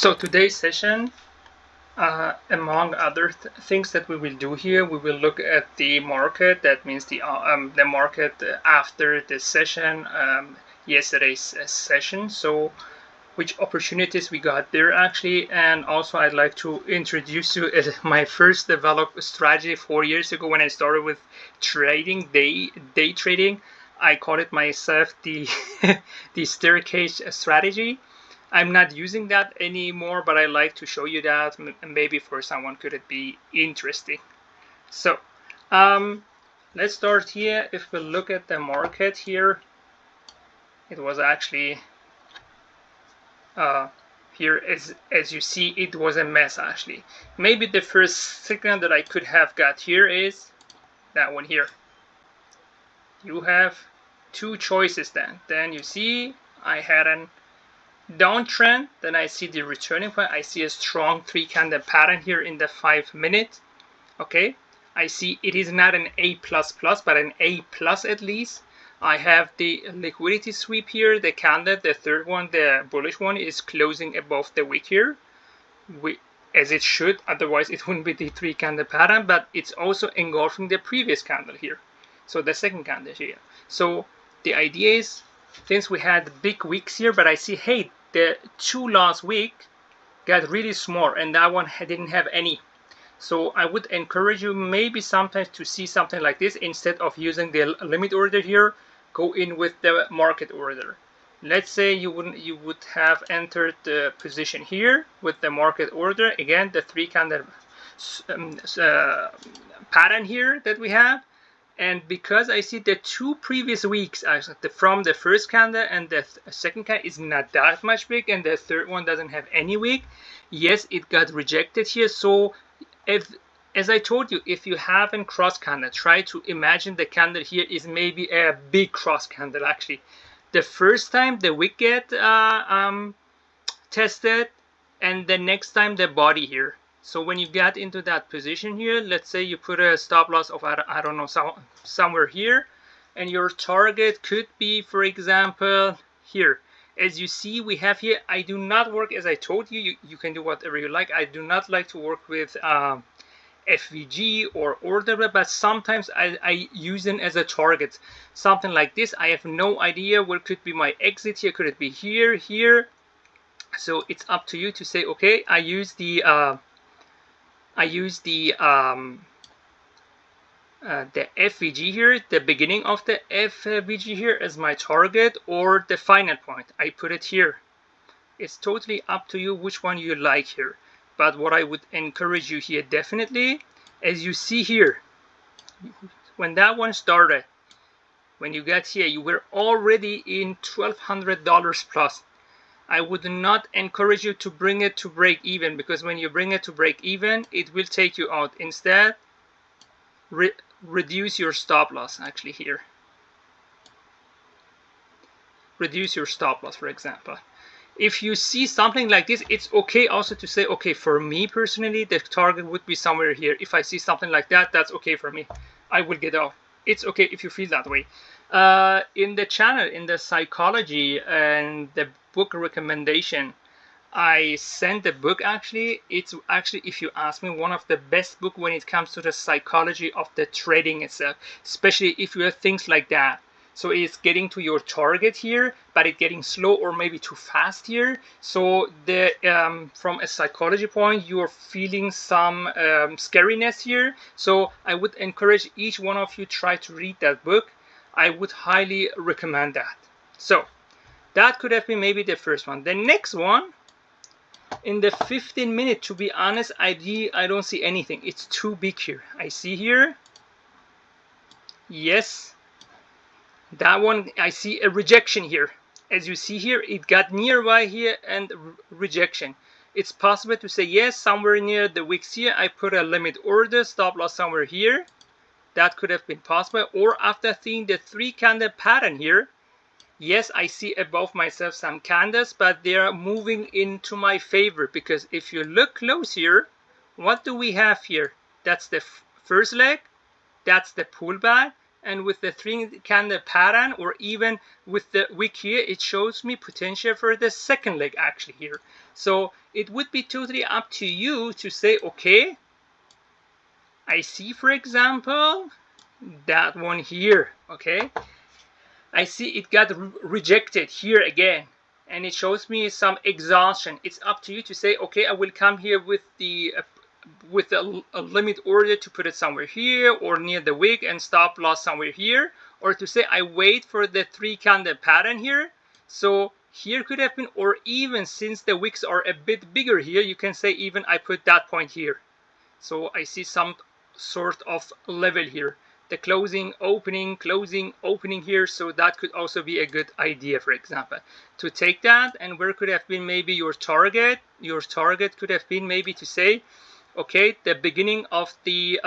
So today's session, among other things that we will do here, we will look at the market. That means the market after the session, yesterday's session. So which opportunities we got there actually, and also I'd like to introduce you my first developed strategy 4 years ago when I started with trading, day trading. I call it myself the the staircase strategy. I'm not using that anymore, but I like to show you that maybe for someone could it be interesting. So let's start here. If we look at the market here, it was actually here as you see, it was a mess actually. Maybe the first signal that I could have got here is that one here. You have two choices then you see I had an downtrend, then I see the returning point. I see a strong 3-candle pattern here in the 5-minute. Okay, I see it is not an A++, but an A+ at least. I have the liquidity sweep here. The candle, the third one, the bullish one, is closing above the wick here, as it should. Otherwise, it wouldn't be the 3-candle pattern. But it's also engulfing the previous candle here. So the second candle here. So the idea is, since we had big wicks here, but I see, hey, the two last week got really small, and that one didn't have any. So I would encourage you maybe sometimes to see something like this. Instead of using the limit order here, go in with the market order. Let's say you would have entered the position here with the market order. Again, the 3-candle pattern here that we have. And because I see the two previous weeks, from the first candle and the second candle is not that much big, and the third one doesn't have any wick, yes, it got rejected here. So as I told you, if you haven't cross candle, try to imagine the candle here is maybe a big cross candle actually. The first time the wick get tested, and the next time the body here. So when you get into that position here, let's say you put a stop loss of, I don't know, somewhere here, and your target could be, for example, here. As you see, we have here, I do not work, as I told you, you can do whatever you like. I do not like to work with FVG or order, but sometimes I use them as a target. Something like this, I have no idea where could be my exit here. Could it be here, here? So it's up to you to say, okay, I use the FVG here, the beginning of the FVG here as my target, or the final point. I put it here. It's totally up to you which one you like here. But what I would encourage you here definitely, as you see here, when that one started, when you got here, you were already in $1,200 plus. I would not encourage you to bring it to break even, because when you bring it to break even, it will take you out. Instead, reduce your stop loss actually here. Reduce your stop loss, for example. If you see something like this, it's okay also to say, okay, for me personally, the target would be somewhere here. If I see something like that, that's okay for me. I will get off. It's okay if you feel that way. In the channel, in the psychology and the book recommendation, I sent the book actually. It's actually, if you ask me, one of the best book when it comes to the psychology of the trading itself, especially if you have things like that. So it's getting to your target here, but it's getting slow or maybe too fast here. So the from a psychology point, you're feeling some scariness here. So I would encourage each one of you try to read that book. I would highly recommend that. So that could have been maybe the first one. The next one, in the 15-minute, to be honest, I don't see anything. It's too big here. I see here, yes, that one, I see a rejection here. As you see here, it got nearby here and rejection. It's possible to say, yes, somewhere near the wicks here, I put a limit order, stop loss somewhere here. That could have been possible. Or after seeing the 3-candle pattern here, yes, I see above myself some candles, but they are moving into my favor, because if you look close here, what do we have here? That's the first leg, that's the pullback, and with the 3 candle pattern, or even with the wick here, it shows me potential for the second leg actually here. So it would be totally up to you to say, okay, I see, for example, that one here, okay, I see it got rejected here again, and it shows me some exhaustion. It's up to you to say, okay, I will come here with a limit order to put it somewhere here or near the wick, and stop loss somewhere here, or to say I wait for the 3 candle pattern here. So here could have been, or even since the wicks are a bit bigger here, you can say even I put that point here. So I see some sort of level here, the closing, opening here. So that could also be a good idea, for example, to take that. And where could have been maybe your target could have been maybe to say, okay, the beginning of the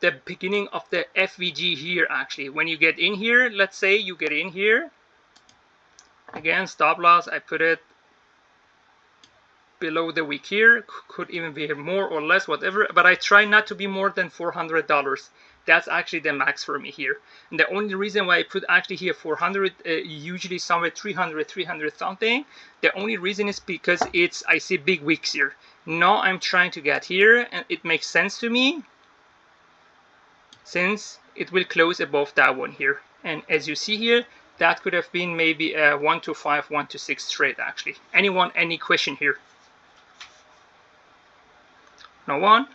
FVG here. Actually, when you get in here, let's say you get in here again, stop loss, I put it below the wick here, could even be more or less, whatever, but I try not to be more than $400. That's actually the max for me here. And the only reason why I put actually here 400, usually somewhere 300 something, the only reason is because I see big wicks here. Now I'm trying to get here, and it makes sense to me since it will close above that one here. And as you see here, that could have been maybe a 1 to 5, 1 to 6 trade actually. Anyone, any question here? No one?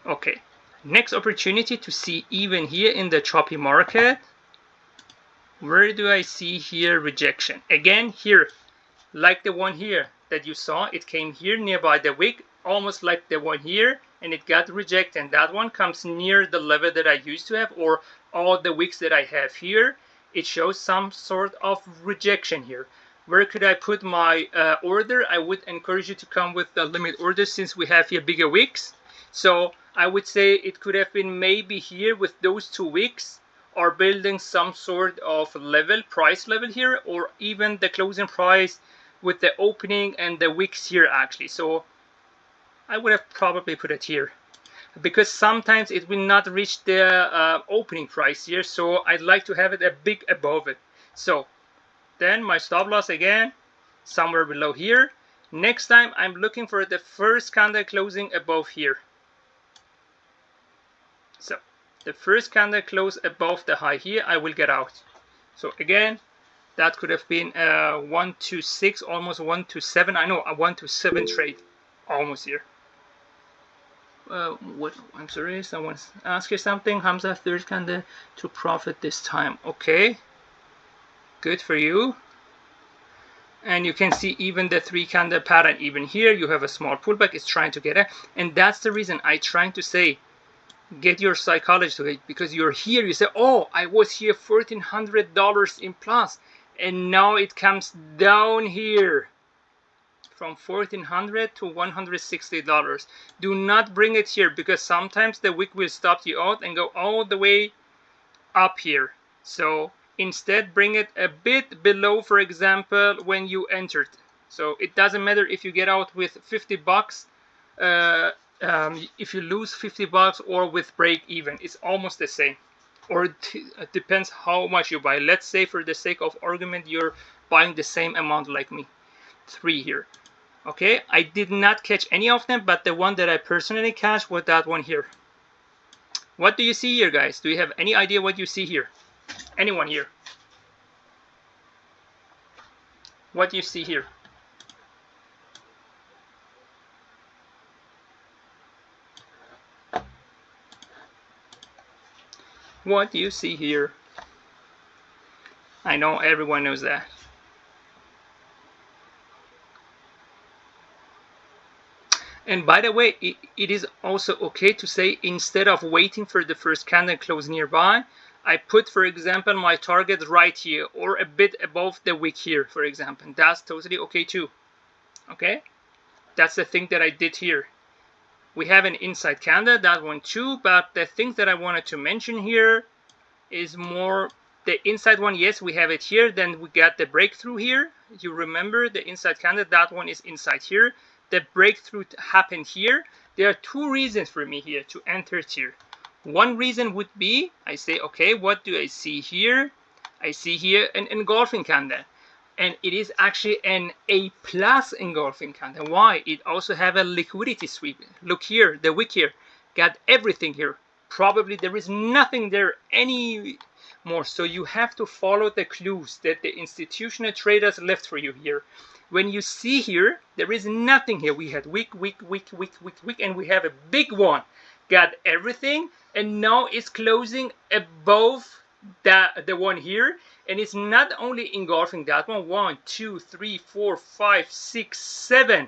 Okay. Next opportunity to see even here in the choppy market. Where do I see here rejection? Again here, like the one here that you saw, it came here nearby the wick, almost like the one here, and it got rejected. And that one comes near the level that I used to have, or all the wicks that I have here. It shows some sort of rejection here. Where could I put my order? I would encourage you to come with the limit order since we have here bigger wicks. So I would say it could have been maybe here with those 2 wicks, or building some sort of level, price level here, or even the closing price with the opening and the wicks here actually. So I would have probably put it here, because sometimes it will not reach the opening price here, so I'd like to have it a bit above it. So then my stop loss again somewhere below here. Next time I'm looking for the first candle closing above here. So the first candle close above the high here, I will get out. So again, that could have been 1 to 6, almost 1 to 7. I know a 1 to 7 trade almost here. What? I'm sorry, someone asked you something. Hamza, third candle to profit this time. Okay, good for you. And you can see even the 3 candle pattern. Even here, you have a small pullback. It's trying to get it, and that's the reason I trying to say, get your psychology to it, because you're here. You say, oh, I was here $1,400 in plus, and now it comes down here from $1,400 to $160. Do not bring it here, because sometimes the wick will stop you out and go all the way up here. So instead, bring it a bit below, for example, when you entered. So it doesn't matter if you get out with 50 bucks, if you lose 50 bucks or with break even, it's almost the same. Or it depends how much you buy. Let's say for the sake of argument, you're buying the same amount like me, 3 here. Okay, I did not catch any of them, but the one that I personally catch was that one here. What do you see here, guys? Do you have any idea what you see here? Anyone here? What do you see here? What do you see here? I know everyone knows that. And by the way, it is also okay to say, instead of waiting for the first candle close nearby, I put, for example, my target right here, or a bit above the wick here, for example. That's totally okay too. Okay? That's the thing that I did here. We have an inside candle, that one too, but the thing that I wanted to mention here is more the inside one. Yes, we have it here. Then we got the breakthrough here. You remember the inside candle, that one is inside here. The breakthrough happened here. There are 2 reasons for me here to enter here. One reason would be, I say, okay, what do I see here? I see here an engulfing candle, and it is actually an A plus engulfing candle. Why? It also have a liquidity sweep. Look here, the wick here got everything here. Probably there is nothing there anymore. So you have to follow the clues that the institutional traders left for you here. When you see here, there is nothing here. We had wick, and we have a big one. Got everything, and now it's closing above the one here, and it's not only engulfing that one. 1, 2, 3, 4, 5, 6, 7.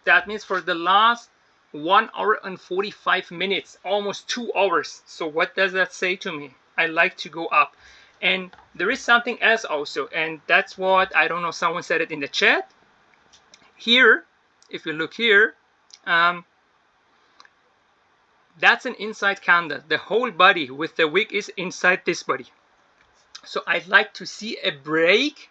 That means for the last 1 hour and 45 minutes, almost 2 hours. So what does that say to me? I like to go up. And there is something else also, and that's what, I don't know, someone said it in the chat. Here, if you look here, that's an inside candle. The whole body with the wick is inside this body. So I'd like to see a break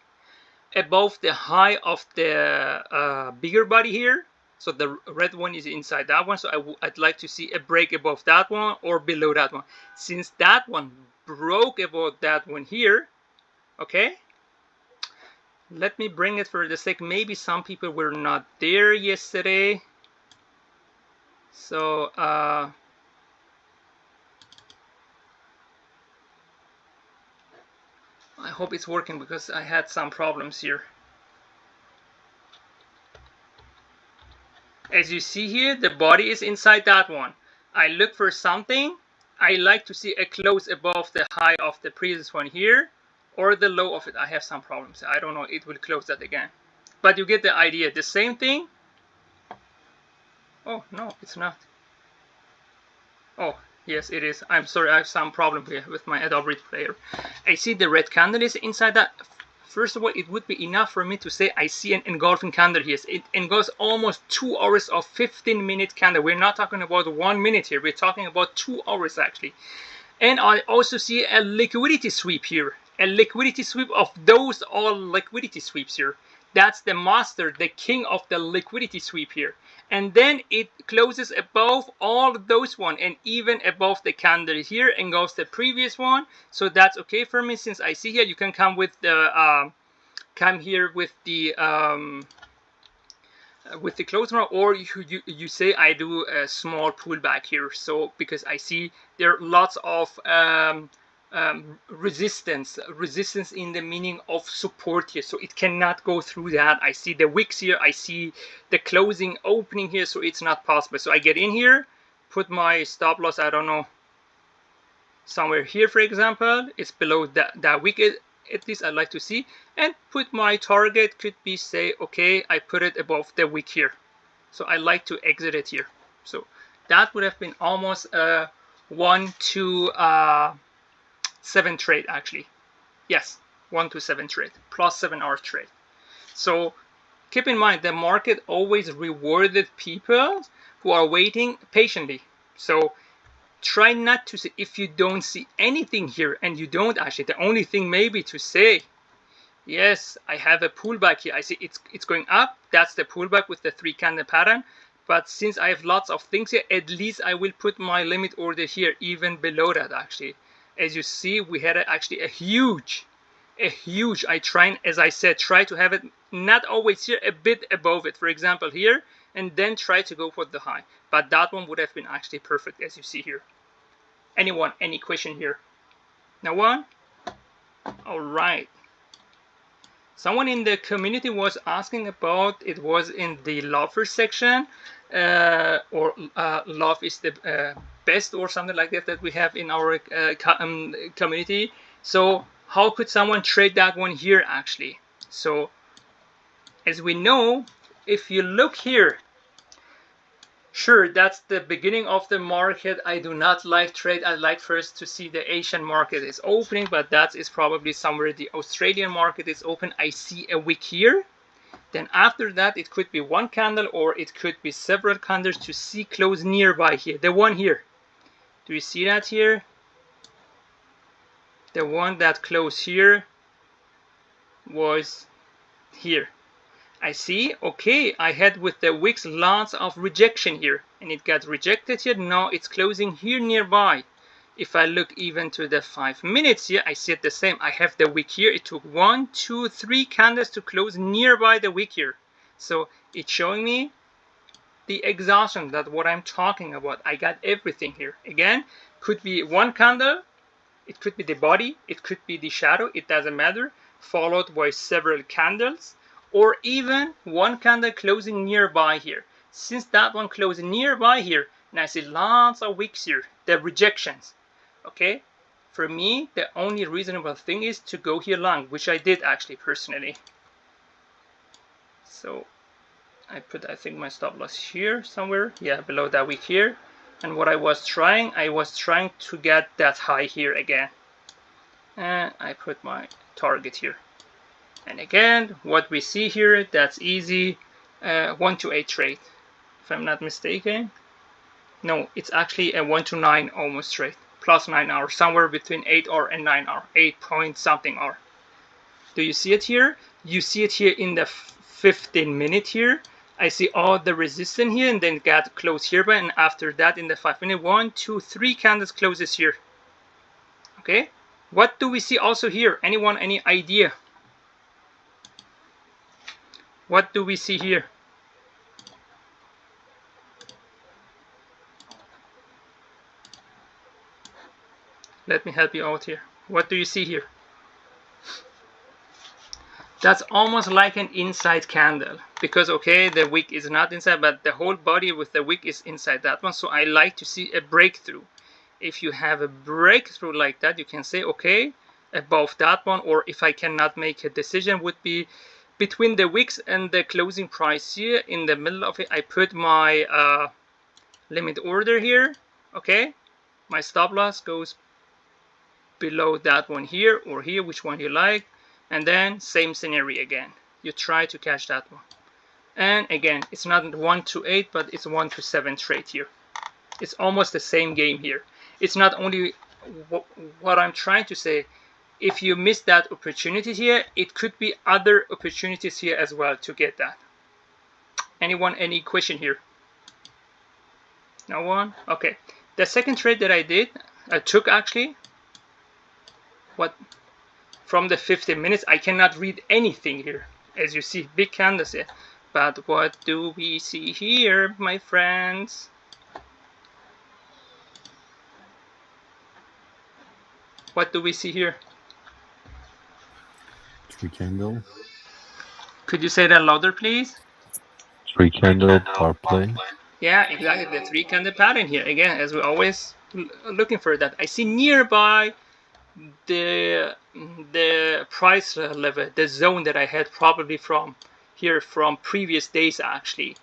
above the high of the bigger body here. So the red one is inside that one. So I'd like to see a break above that one or below that one. Since that one broke above that one here, okay, let me bring it for the sake. Maybe some people were not there yesterday. So I hope it's working because I had some problems here. As you see here, the body is inside that one. I look for something. I like to see a close above the high of the previous one here, or the low of it. I have some problems. I don't know. It will close that again. But you get the idea. The same thing. Oh, no, it's not. Oh, yes, it is. I'm sorry. I have some problem here with my Adobe Player. I see the red candle is inside that. First of all, it would be enough for me to say I see an engulfing candle here. It engulfs almost 2 hours of 15-minute candle. We're not talking about 1 minute here. We're talking about 2 hours actually. And I also see a liquidity sweep here. A liquidity sweep of those all liquidity sweeps here. That's the master, the king of the liquidity sweep here. And then it closes above all those one and even above the candle here and goes the previous one. So that's okay for me. Since I see here, you can come with the come here with the close one, or you say I do a small pullback here. So because I see there are lots of resistance in the meaning of support here, so it cannot go through that. I see the wicks here, I see the closing opening here, so it's not possible. So I get in here, put my stop loss, I don't know, somewhere here for example. It's below that wick, at least I'd like to see, and put my target could be, say, okay, I put it above the wick here, so I like to exit it here. So that would have been almost 1 to 7 trade actually. Yes, 1 to 7 trade plus 7 hour trade. So keep in mind the market always rewarded people who are waiting patiently. So try not to see, if you don't see anything here, and you don't actually, the only thing maybe to say, yes, I have a pullback here. I see it's going up. That's the pullback with the 3 candle pattern. But since I have lots of things here, at least I will put my limit order here even below that actually. As you see, we had actually a huge, I try, as I said, try to have it not always here, a bit above it, for example here, and then try to go for the high. But that one would have been actually perfect, as you see here. Anyone, any question here? No one? All right. Someone in the community was asking about, it was in the lover section, or love is the best or something like that we have in our community. So how could someone trade that one here actually? So as we know, if you look here, sure, that's the beginning of the market. I do not like trade. I like first to see the Asian market is opening, but that is probably somewhere the Australian market is open. I see a wick here. Then after that, it could be 1 candle or it could be several candles to see close nearby here. The one here. Do you see that here? The one that closed here was here. I see, okay, I had with the wicks lots of rejection here, and it got rejected here. Now it's closing here nearby. If I look even to the 5 minutes here, I see it the same. I have the wick here. It took 1, 2, 3 candles to close nearby the wick here. So it's showing me the exhaustion, that what I'm talking about. I got everything here. Again, could be one candle, it could be the body, it could be the shadow, it doesn't matter, followed by several candles, or even one candle closing nearby here. Since that one closed nearby here, and I see lots of wicks here, the rejections. Okay, for me, the only reasonable thing is to go here long, which I did actually personally. So I put, I think, my stop loss here somewhere, yeah, below that wick here. And what I was trying to get that high here again. And I put my target here. And again, what we see here, that's easy, 1 to 8 trade, if I'm not mistaken. No, it's actually a 1 to 9 almost trade, plus 9 hours, somewhere between 8 hour and 9 hour, 8 point something hour. Do you see it here? You see it here in the 15 minute here. I see all the resistance here, and then got close here, and after that in the 5 minute, 1, 2, 3 candles closes here. Okay, what do we see also here? Anyone, any idea? What do we see here? Let me help you out here. What do you see here? That's almost like an inside candle, because okay, the wick is not inside, but the whole body with the wick is inside that one. So I like to see a breakthrough. If you have a breakthrough like that, you can say okay, above that one, or if I cannot make a decision, would be between the wicks and the closing price here. In the middle of it, I put my limit order here. Okay, my stop loss goes below that one here or here, which one you like. And then same scenario again, you try to catch that one. And again, it's not 1 to 8, but it's 1 to 7 trade here. It's almost the same game here. It's not only what I'm trying to say. If you miss that opportunity here, it could be other opportunities here as well to get that. Anyone, any question here? No one? Okay. The second trade that I took actually, what? From the 15 minutes, I cannot read anything here. As you see, big candles here. But what do we see here, my friends? What do we see here? 3 candle. Could you say that louder, please? 3 candle power play. Yeah, exactly. The 3 candle pattern here. Again, as we're always looking for that. I see nearby the price level, the zone that I had probably from here from previous days actually.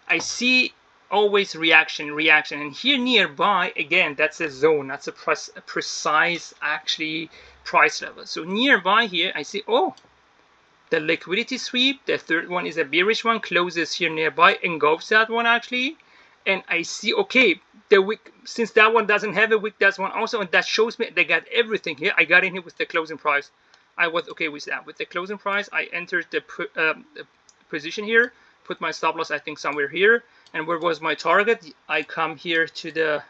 I see always reaction, and here nearby again, that's a zone, that's a precise actually price level. So nearby here I see, oh, the liquidity sweep, the third one is a bearish one, closes here nearby, engulfs that one actually. And I see, okay, the wick, since that one doesn't have a wick, that's one also, and that shows me they got everything here. I got in here with the closing price. I was okay with that. With the closing price, I entered the position here, put my stop loss, I think, somewhere here. And where was my target? I come here to the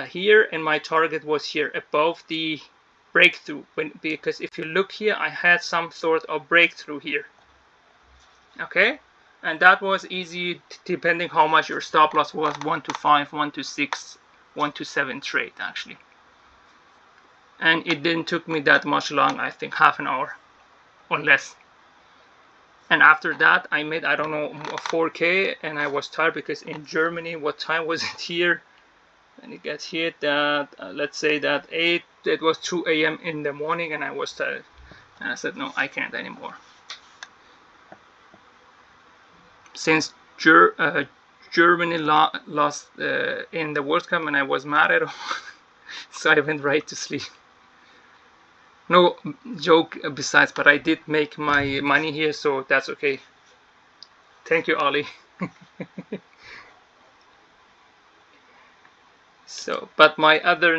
here, and my target was here above the breakthrough. Because if you look here, I had some sort of breakthrough here. Okay. And that was easy depending how much your stop loss was, 1 to 5, 1 to 6, 1 to 7 trade actually. And it didn't took me that much long, I think half an hour or less. And after that I made, I don't know, 4K, and I was tired because in Germany, what time was it here? And it gets hit that, let's say that 8, it was 2 a.m. in the morning, and I was tired. And I said, no, I can't anymore. Since Germany lost in the World Cup, and I was mad at all, so I went right to sleep. No joke besides, but I did make my money here, so that's okay. Thank you, Ali. So, but my other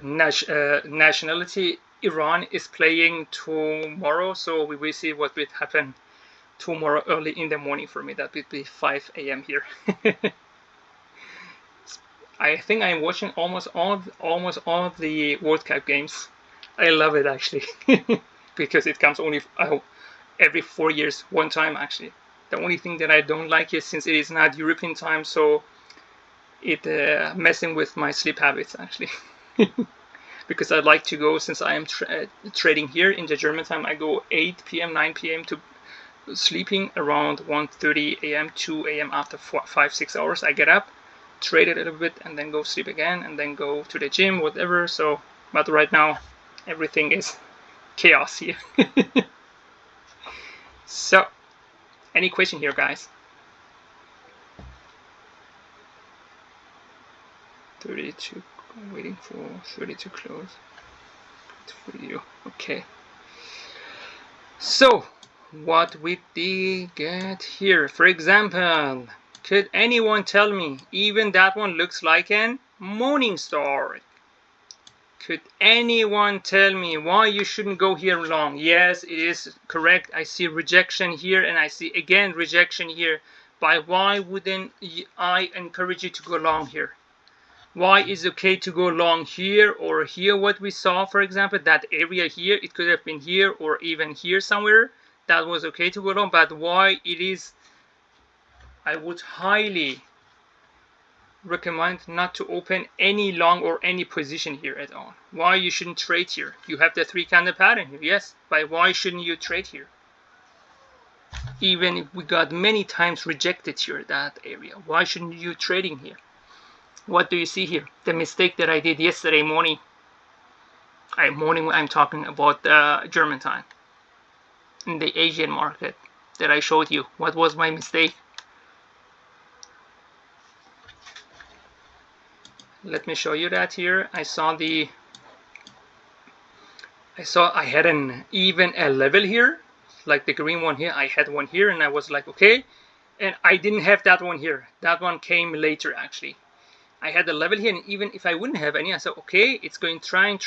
nationality, Iran, is playing tomorrow, so we will see what will happen tomorrow early in the morning for me. That would be 5 a.m. here. I think I'm watching almost all of the World Cup games. I love it actually because it comes only every 4 years one time actually. The only thing that I don't like is since it is not European time, so it messing with my sleep habits actually. Because I like to go, since I am trading here in the German time, I go 8 p.m., 9 p.m. to sleeping around 1:30 a.m., 2 a.m. after 5-6 hours. I get up, trade it a little bit, and then go sleep again, and then go to the gym, whatever. So, but right now, everything is chaos here. So, any question here, guys? 32, waiting for 32 close. For you, okay. So, what we did get here? For example, could anyone tell me, even that one looks like an morning star? Could anyone tell me why you shouldn't go here long? Yes, it is correct. I see rejection here and I see again rejection here. But why wouldn't I encourage you to go long here? Why is it okay to go long here or here? What we saw, for example, that area here, it could have been here or even here somewhere. That was okay to go long, but why it is, I would highly recommend not to open any long or any position here at all. Why you shouldn't trade here? You have the 3-candle pattern here, yes, but why shouldn't you trade here? Even if we got many times rejected here, that area, why shouldn't you trading here? What do you see here? The mistake that I did yesterday morning. I'm talking about German time in the Asian market that I showed you. What was my mistake? Let me show you that here. I had an even a level here, like the green one here. I had one here and I was like, okay, and I didn't have that one here. That one came later actually. I had a level here, and even if I wouldn't have any, I said, okay, it's going trying,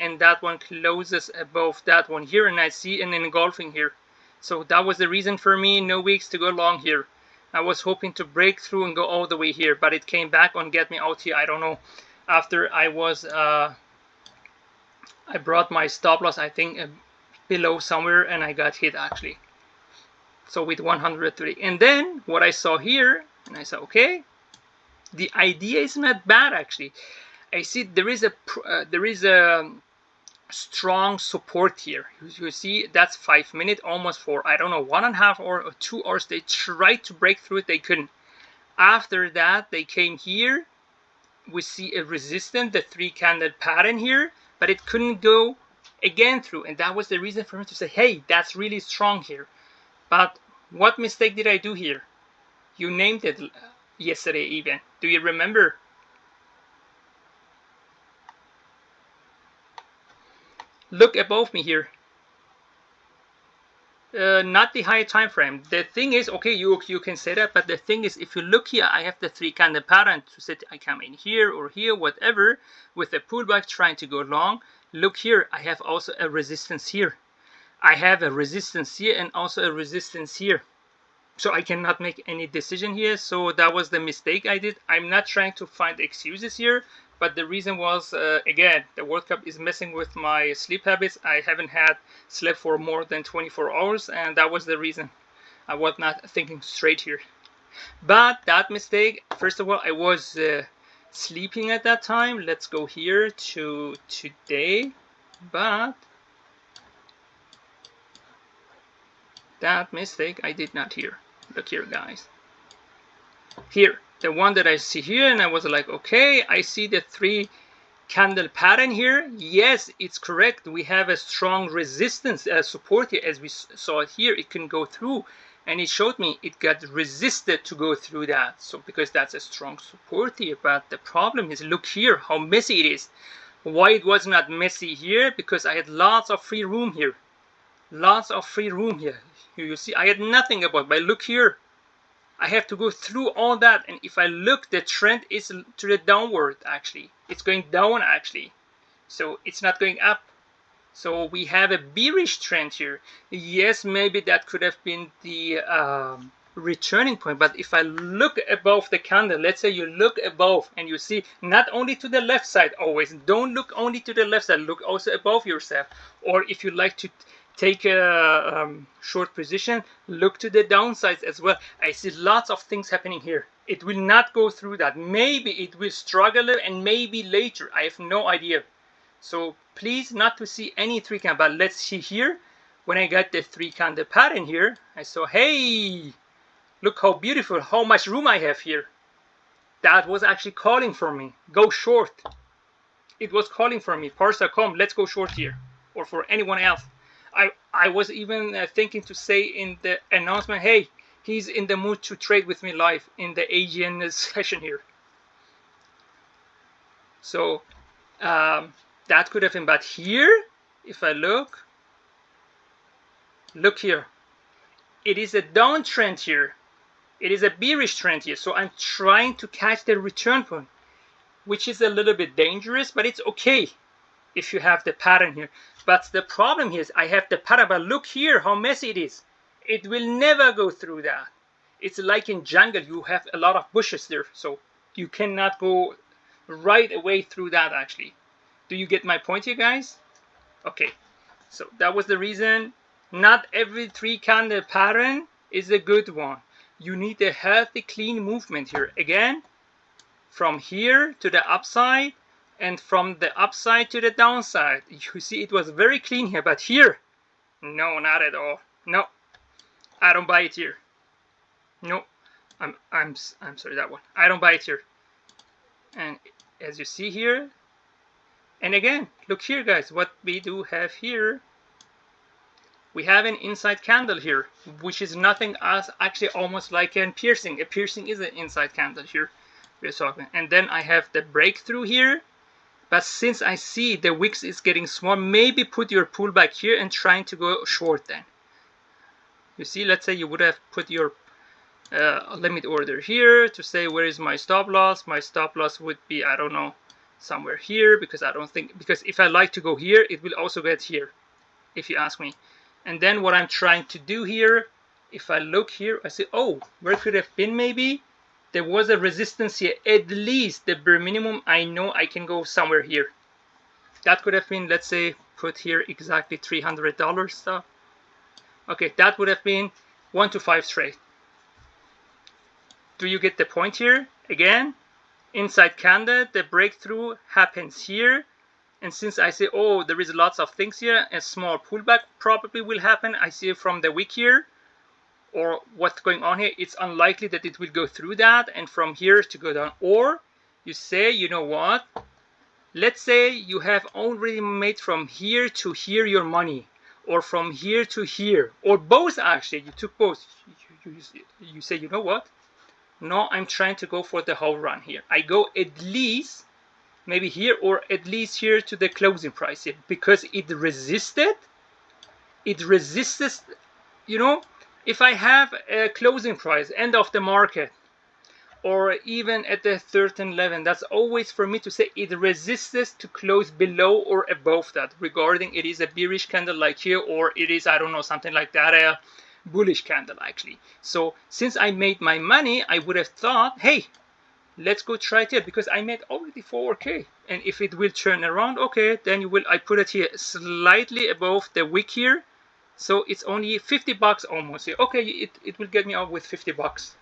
and that one closes above that one here, and I see an engulfing here. So that was the reason for me, no weeks to go long here. I was hoping to break through and go all the way here, but it came back and get me out here. I don't know. After I brought my stop loss, I think, below somewhere, and I got hit actually. So with 130, and then what I saw here, and I said, okay, the idea is not bad actually. I see there is a strong support here. You see, that's 5 minutes, almost for, I don't know, 1.5 or 2 hours. They tried to break through it, they couldn't. After that, they came here. We see a resistance, the 3-candle pattern here, but it couldn't go again through, and that was the reason for me to say, hey, that's really strong here. But what mistake did I do here? You named it yesterday even. Do you remember? Look above me here. Not the higher time frame. The thing is, okay, you can say that, but the thing is, if you look here, I have the 3-candle pattern to say I come in here or here, whatever, with a pullback trying to go long. Look here, I have also a resistance here. I have a resistance here and also a resistance here. So I cannot make any decision here. So that was the mistake I did. I'm not trying to find excuses here, but the reason was, again, the World Cup is messing with my sleep habits. I haven't had slept for more than 24 hours, and that was the reason. I was not thinking straight here. But that mistake, first of all, I was sleeping at that time. Let's go here to today. But that mistake I did not hear. Look here, guys. Here, the one that I see here, and I was like, okay, I see the 3-candle pattern here. Yes, it's correct. We have a strong resistance support here, as we saw it here. It can go through, and it showed me it got resisted to go through that. So because that's a strong support here, but the problem is, look here how messy it is. Why it was not messy here? Because I had lots of free room here. Lots of free room here. You see, I had nothing about, but look here. I have to go through all that, and if I look, the trend is to the downward actually. It's going down actually. So it's not going up. So we have a bearish trend here. Yes, maybe that could have been the returning point. But if I look above the candle, let's say you look above and you see not only to the left side always, don't look only to the left side, look also above yourself. Or if you like to take a short position, look to the downsides as well. I see lots of things happening here. It will not go through that. Maybe it will struggle and maybe later. I have no idea. So please not to see any three candle. But let's see here. When I got the three candle pattern here, I saw, hey, look how beautiful, how much room I have here. That was actually calling for me. Go short. It was calling for me. Parsa, come, let's go short here. Or for anyone else. I was even thinking to say in the announcement, hey, he's in the mood to trade with me live in the Asian session here. So that could have been. But here, if I look here. It is a downtrend here. It is a bearish trend here. So I'm trying to catch the return point, which is a little bit dangerous, but it's okay if you have the pattern here. But the problem here is I have the pattern, but look here how messy it is. It will never go through that. It's like in jungle, you have a lot of bushes there, so you cannot go right away through that actually. Do you get my point here, guys? Okay, so that was the reason. Not every three candle pattern is a good one. You need a healthy, clean movement here. Again, from here to the upside and from the upside to the downside. You see it was very clean here, but here, no, not at all. No, I don't buy it here. No, I'm sorry, that one. I don't buy it here. And as you see here, and again, look here, guys, what we do have here. We have an inside candle here, which is nothing else, actually almost like a piercing. A piercing is an inside candle here we're talking. And then I have the breakthrough here. But since I see the wicks is getting small, maybe put your pullback here and trying to go short then. You see, let's say you would have put your limit order here to say where is my stop loss. My stop loss would be, I don't know, somewhere here, because I don't think, because if I like to go here, it will also get here, if you ask me. And then what I'm trying to do here, if I look here, I say, oh, where could have been maybe? There was a resistance here, at least the bare minimum. I know I can go somewhere here. That could have been, let's say, put here exactly $300 stuff. Okay, that would have been 1 to 5 trade. Do you get the point here? Again, inside candle, the breakthrough happens here. And since I say, oh, there is lots of things here, a small pullback probably will happen. I see it from the wick here, or what's going on here. It's unlikely that it will go through that, and from here to go down. Or you say, you know what? Let's say you have already made from here to here your money, or from here to here, or both actually. You took both. You say, you know what? No, I'm trying to go for the whole run here. I go at least maybe here, or at least here to the closing price here, because it resisted. It resisted, you know, if I have a closing price, end of the market, or even at the certain level, that's always for me to say it resists to close below or above that, regarding it is a bearish candle like here, or it is, I don't know, something like that, a bullish candle actually. So since I made my money, I would have thought, hey, let's go try it here, because I made already 4K. And if it will turn around, okay, then you will, I put it here slightly above the wick here. So it's only 50 bucks almost here. Okay, it will get me out with 50 bucks.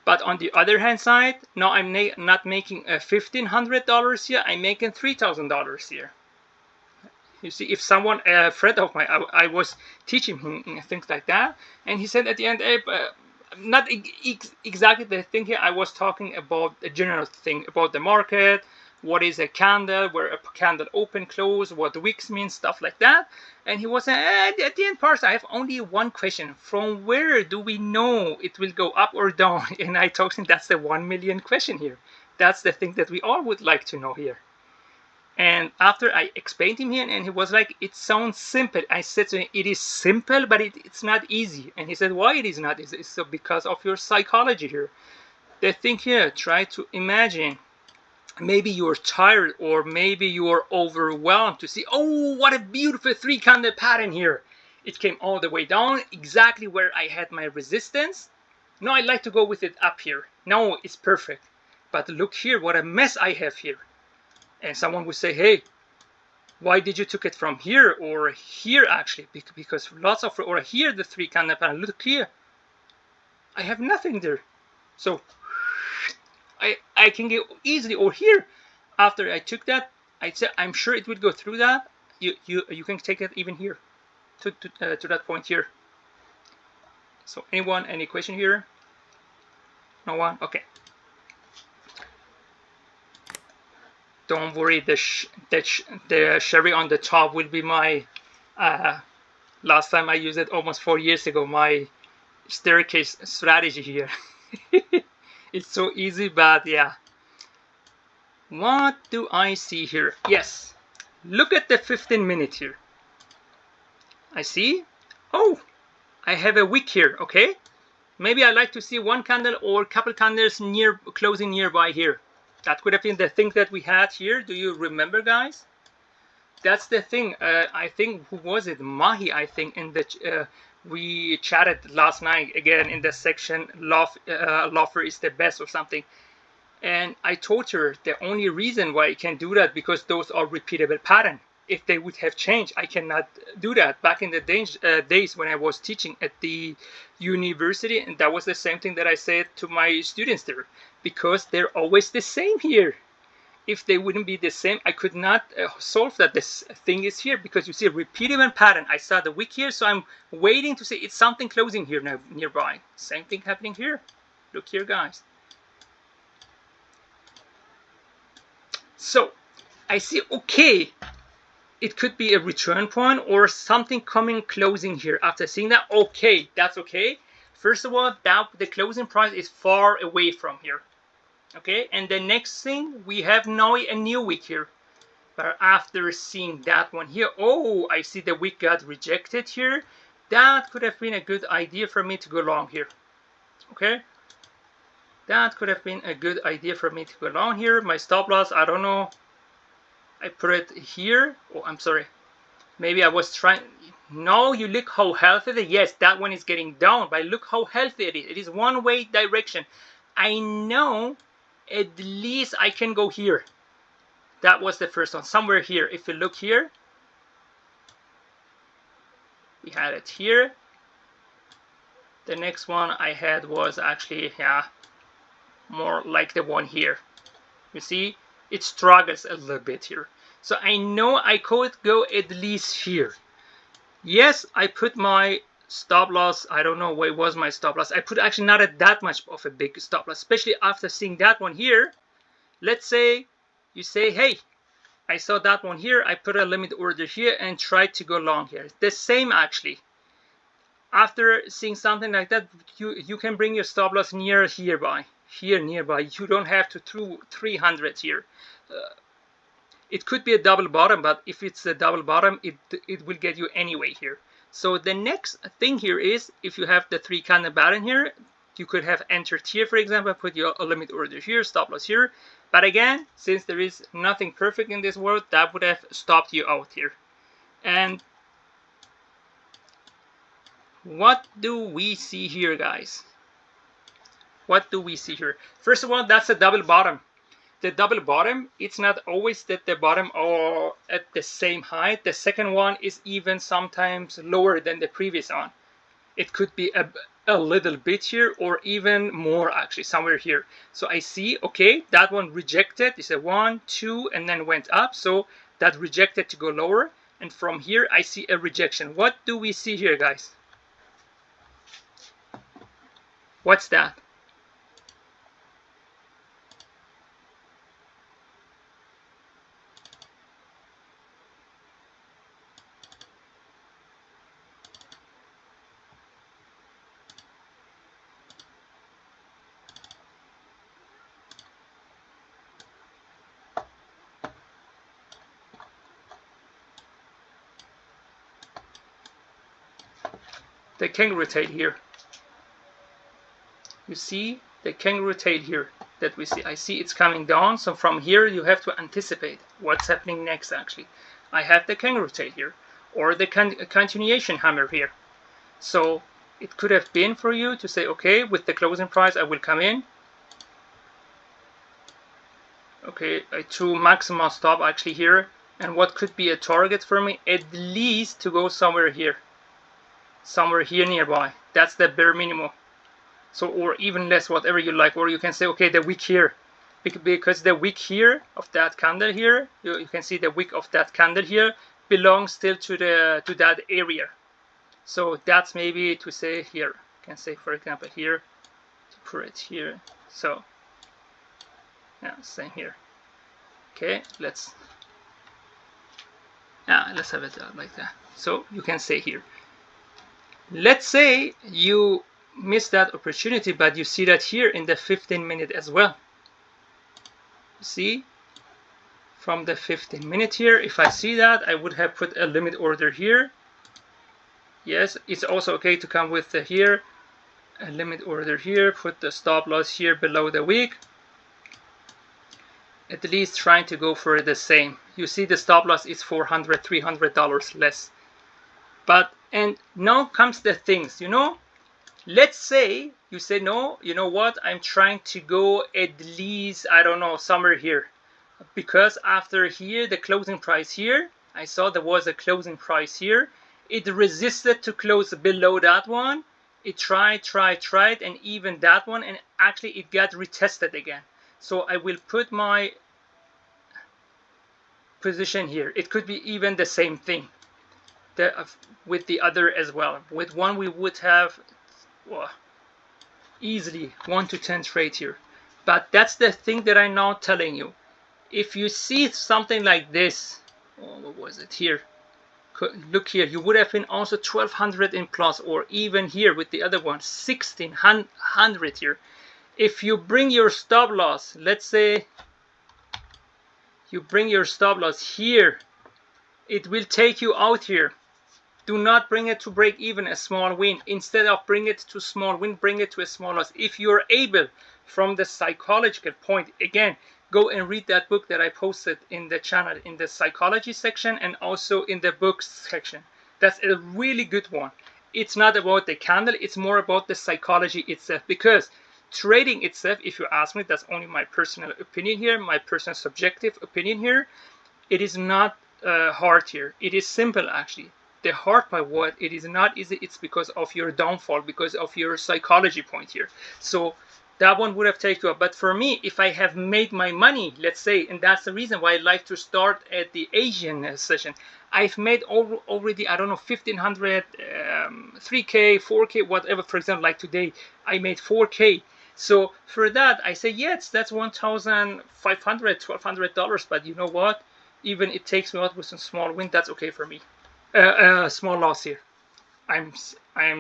But on the other hand side, now I'm not making $1,500 here, I'm making $3,000 here. You see, if someone, a friend of mine, I was teaching him things like that, and he said at the end, hey, not exactly the thing here. I was talking about a general thing about the market, what is a candle, where a candle open, close, what the wicks mean, stuff like that. And he was saying, at the end, Parsa, I have only one question. From where do we know it will go up or down? And I told him that's the 1 million question here. That's the thing that we all would like to know here. And after I explained him here, and he was like, it sounds simple. I said to him, it is simple, but it's not easy. And he said, why it is not easy? It's so because of your psychology here. The thing here, try to imagine, maybe you're tired, or maybe you're overwhelmed to see, oh, what a beautiful 3 candle pattern here. It came all the way down, exactly where I had my resistance. No, I like to go with it up here. No, it's perfect. But look here, what a mess I have here. And someone would say, hey, why did you took it from here or here actually? Because lots of, or here the 3 candle pattern. Look here, I have nothing there. So I can get easily, or here, after I took that, I said I'm sure it would go through that. You can take it even here to that point here. So anyone, any question here? No one? Okay. Don't worry, the cherry on the top will be my, last time I used it almost 4 years ago, my staircase strategy here. It's so easy, but yeah. What do I see here? Yes, look at the 15-minute here. I see, oh, I have a wick here, okay? Maybe I like to see one candle or a couple candles closing nearby here. That could have been the thing that we had here. Do you remember, guys? That's the thing. I think, who was it? Mahi, I think, in the we chatted last night again in the section, Loafer is the best or something. And I told her the only reason why I can do that because those are repeatable pattern. If they would have changed, I cannot do that. Back in the days when I was teaching at the university, and that was the same thing that I said to my students there, because they're always the same here. If they wouldn't be the same, I could not solve that. This thing is here because you see a repeatable pattern. I saw the wick here, so I'm waiting to see it's something closing here now nearby. Same thing happening here. Look here, guys. So I see, okay, it could be a return point or something coming closing here. After seeing that, okay, that's okay. First of all, the closing price is far away from here. Okay, and the next thing, we have now a new wick here. But after seeing that one here, oh, I see the wick got rejected here. That could have been a good idea for me to go long here. Okay, that could have been a good idea for me to go long here. My stop loss, I don't know. I put it here. Oh, I'm sorry. Maybe I was trying. No, you look how healthy it is. Yes, that one is getting down, but look how healthy it is. It is one way direction. I know at least I can go here. That was the first one, somewhere here. If you look here, we had it here. The next one I had was actually, yeah, more like the one here. You see, it struggles a little bit here. So I know I could go at least here. Yes, I put my stop loss, I don't know where was my stop loss. I put actually not at that much of a big stop loss, especially after seeing that one here. Let's say you say, hey, I saw that one here, I put a limit order here and tried to go long here. The same actually. After seeing something like that, you can bring your stop loss near nearby. You don't have to through 300 here. It could be a double bottom, but if it's a double bottom, it will get you anyway here. So the next thing here is, if you have the 3 candle pattern here, you could have entered here, for example, put your limit order here, stop loss here. But again, since there is nothing perfect in this world, that would have stopped you out here. And what do we see here, guys? What do we see here? First of all, that's a double bottom. The double bottom, it's not always that the bottom are at the same height. The second one is even sometimes lower than the previous one. It could be a little bit here or even more actually, somewhere here. So I see, okay, that one rejected. It's a 1, 2, and then went up. So that rejected to go lower. And from here, I see a rejection. What do we see here, guys? What's that? The kangaroo tail here. You see the kangaroo tail here that we see. I see it's coming down. So from here you have to anticipate what's happening next actually. I have the kangaroo tail here or the continuation hammer here. So it could have been for you to say, okay, with the closing price I will come in. Okay, I threw maximum stop actually here, and what could be a target for me, at least to go somewhere here nearby. That's the bare minimum. So, or even less, whatever you like. Or you can say, okay, the wick here, because the wick here of that candle here, you can see the wick of that candle here belongs still to that area. So that's maybe to say here. You can say, for example, here, to put it here. So yeah, same here. Okay, let's have it like that. So you can say here, let's say you miss that opportunity, but you see that here in the 15-minute as well. See, from the 15-minute here, if I see that, I would have put a limit order here. Yes, it's also okay to come with the here, a limit order here, put the stop loss here below the wick. At least trying to go for the same. You see the stop loss is $400, $300 less. But, and now comes the things, you know, let's say you say, no, you know what, I'm trying to go at least, I don't know, somewhere here. Because after here, the closing price here, I saw there was a closing price here. It resisted to close below that one. It tried, and even that one, and actually it got retested again. So I will put my position here. It could be even the same thing with the other as well. With one we would have easily 1 to 10 trade here. But that's the thing that I'm now telling you. If you see something like this, what was it here? Look here, you would have been also 1200 in plus, or even here with the other one 1600 here. If you bring your stop loss, let's say you bring your stop loss here, it will take you out here. Do not bring it to break even, a small win. Instead of bring it to small win, bring it to a small loss. If you're able, from the psychological point, again, go and read that book that I posted in the channel in the psychology section and also in the books section. That's a really good one. It's not about the candle, it's more about the psychology itself, because trading itself, if you ask me, that's only my personal opinion here, my personal subjective opinion here, it is not hard here. It is simple actually. The hard part, what it is not easy, it's because of your downfall, because of your psychology point here. So that one would have taken up. But for me, if I have made my money, let's say, and that's the reason why I like to start at the Asian session, I've made already, I don't know, 1500, 3K, 4K, whatever. For example, like today, I made 4K. So for that, I say, yes, that's $1,500, $1,200. But you know what? Even it takes me out with some small win, that's okay for me. Small loss here. I'm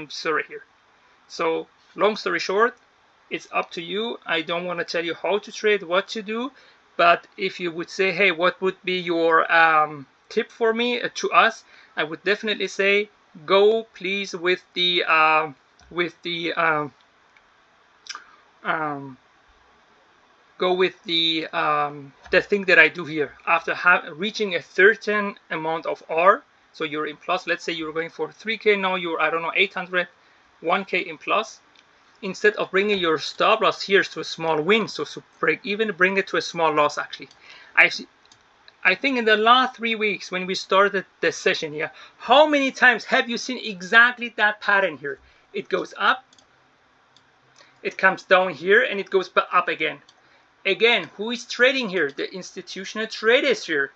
sorry here. So long story short, it's up to you. I don't want to tell you how to trade, what to do, but if you would say, hey, what would be your tip for me, to us, I would definitely say go please with the thing that I do here. After reaching a certain amount of R, so you're in plus, let's say you're going for 3K, now you're, I don't know, 800, 1K in plus. Instead of bringing your stop loss here to a small win, so to break even, bring it to a small loss actually. I think in the last 3 weeks when we started the session here, how many times have you seen exactly that pattern here? It goes up, it comes down here, and it goes up again. Again, who is trading here? The institutional traders here.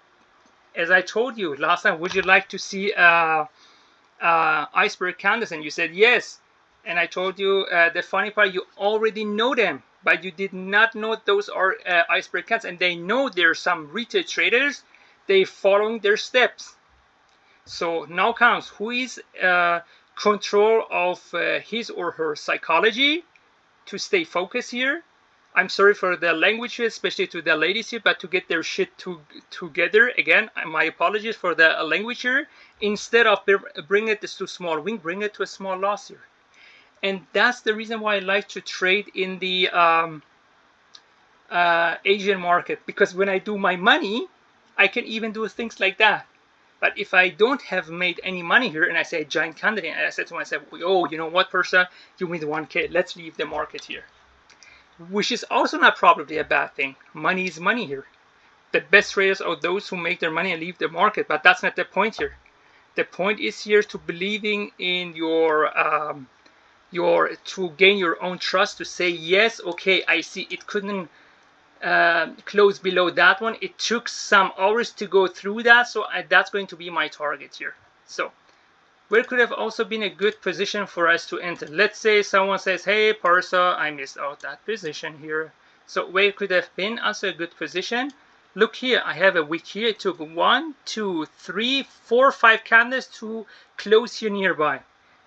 As I told you last time, would you like to see iceberg candles? And you said yes. And I told you the funny part, you already know them, but you did not know those are iceberg candles. And they know there are some retail traders, they following their steps. So now comes who is control of his or her psychology to stay focused here. I'm sorry for the language, especially to the ladies here, but to get their shit together. Again, my apologies for the language here. Instead of bring it to small win, bring it to a small loss here. And that's the reason why I like to trade in the Asian market, because when I do my money, I can even do things like that. But if I don't have made any money here and I say giant candle and I said to myself, oh, you know what, Persa, you made 1K, let's leave the market here. Which is also not probably a bad thing. Money is money here. The best traders are those who make their money and leave the market, but that's not the point here. The point is here to believing in to gain your own trust, to say yes, okay, I see it couldn't close below that one. It took some hours to go through that, so that's going to be my target here. So where could have also been a good position for us to enter? Let's say someone says, hey, Parsa, I missed out that position here. So where could have been also a good position? Look here, I have a wick here. It took 1, 2, 3, 4, 5 candles to close here nearby.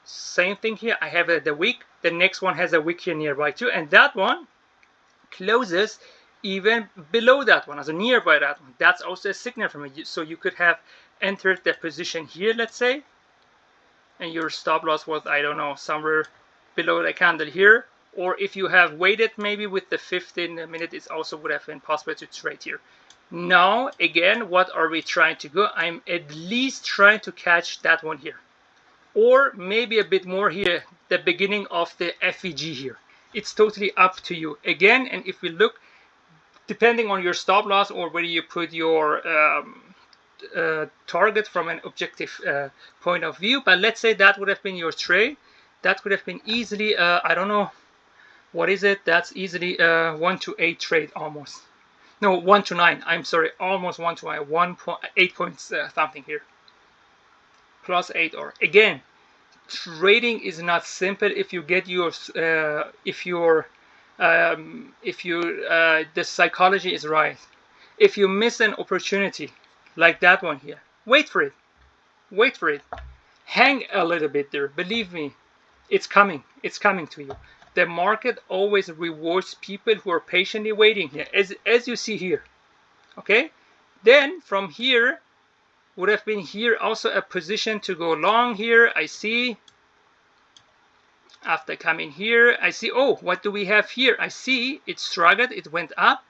Same thing here. I have the wick. The next one has a wick here nearby too, and that one closes even below that one, as a nearby that one. That's also a signal from it. So you could have entered the position here, let's say, and your stop loss was, I don't know, somewhere below the candle here. Or if you have waited maybe with the 15-minute, it also would have been possible to trade here. Now, again, what are we trying to go? I'm at least trying to catch that one here. Or maybe a bit more here, the beginning of the FEG here. It's totally up to you. Again, and if we look, depending on your stop loss or where you put your target from an objective point of view, but let's say that would have been your trade. That would have been easily, I don't know, what is it? That's easily 1 to 8 trade almost. No, 1 to 9. I'm sorry, almost 1 to 9. 1.8 points something here. Plus 8 or again, trading is not simple if you get your the psychology is right. If you miss an opportunity like that one here, wait for it. Wait for it. Hang a little bit there. Believe me, it's coming. It's coming to you. The market always rewards people who are patiently waiting here, as you see here. Okay? Then from here would have been here also a position to go long here. I see. After coming here, I see, oh, what do we have here? I see it struggled, it went up,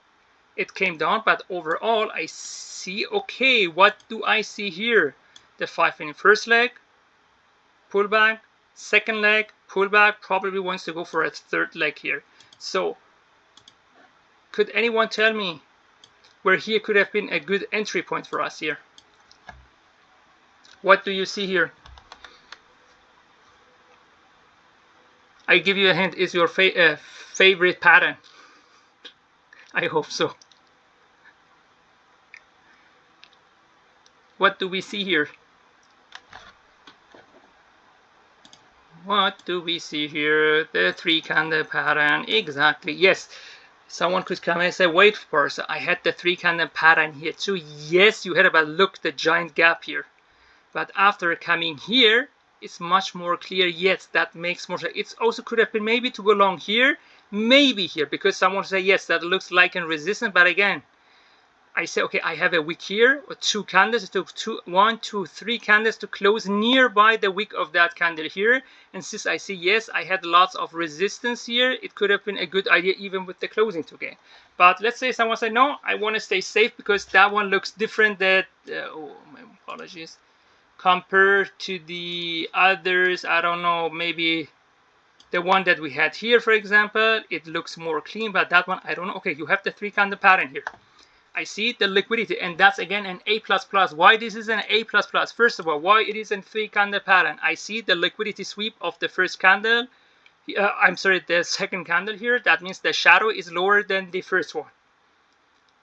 it came down, but overall I see, okay, what do I see here? The 5-minute first leg, pullback, second leg, pullback, probably wants to go for a third leg here. So could anyone tell me where here could have been a good entry point for us here? What do you see here? I give you a hint, is your favorite pattern. I hope so. What do we see here? What do we see here? The 3-candle pattern, exactly. Yes, someone could come and say, wait, Parsa, I had the 3-candle pattern here too. Yes, you had about, look, the giant gap here. But after coming here, it's much more clear. Yes, that makes more sense. It also could have been maybe to go long here, maybe here, because someone say, yes, that looks like a resistance. But again, I say, okay, I have a wick here, or 2 candles. It took 1, 2, 3 candles to close nearby the wick of that candle here. And since I see, yes, I had lots of resistance here, it could have been a good idea even with the closing to gain. But let's say someone said, no, I want to stay safe because that one looks different. That oh, my apologies. Compared to the others, I don't know, maybe the one that we had here, for example, it looks more clean, but that one, I don't know. Okay, you have the 3-candle pattern here. I see the liquidity, and that's again an A++. Why this is an A++? First of all, why it is a 3-candle pattern? I see the liquidity sweep of the first candle. I'm sorry, the second candle here. That means the shadow is lower than the first one.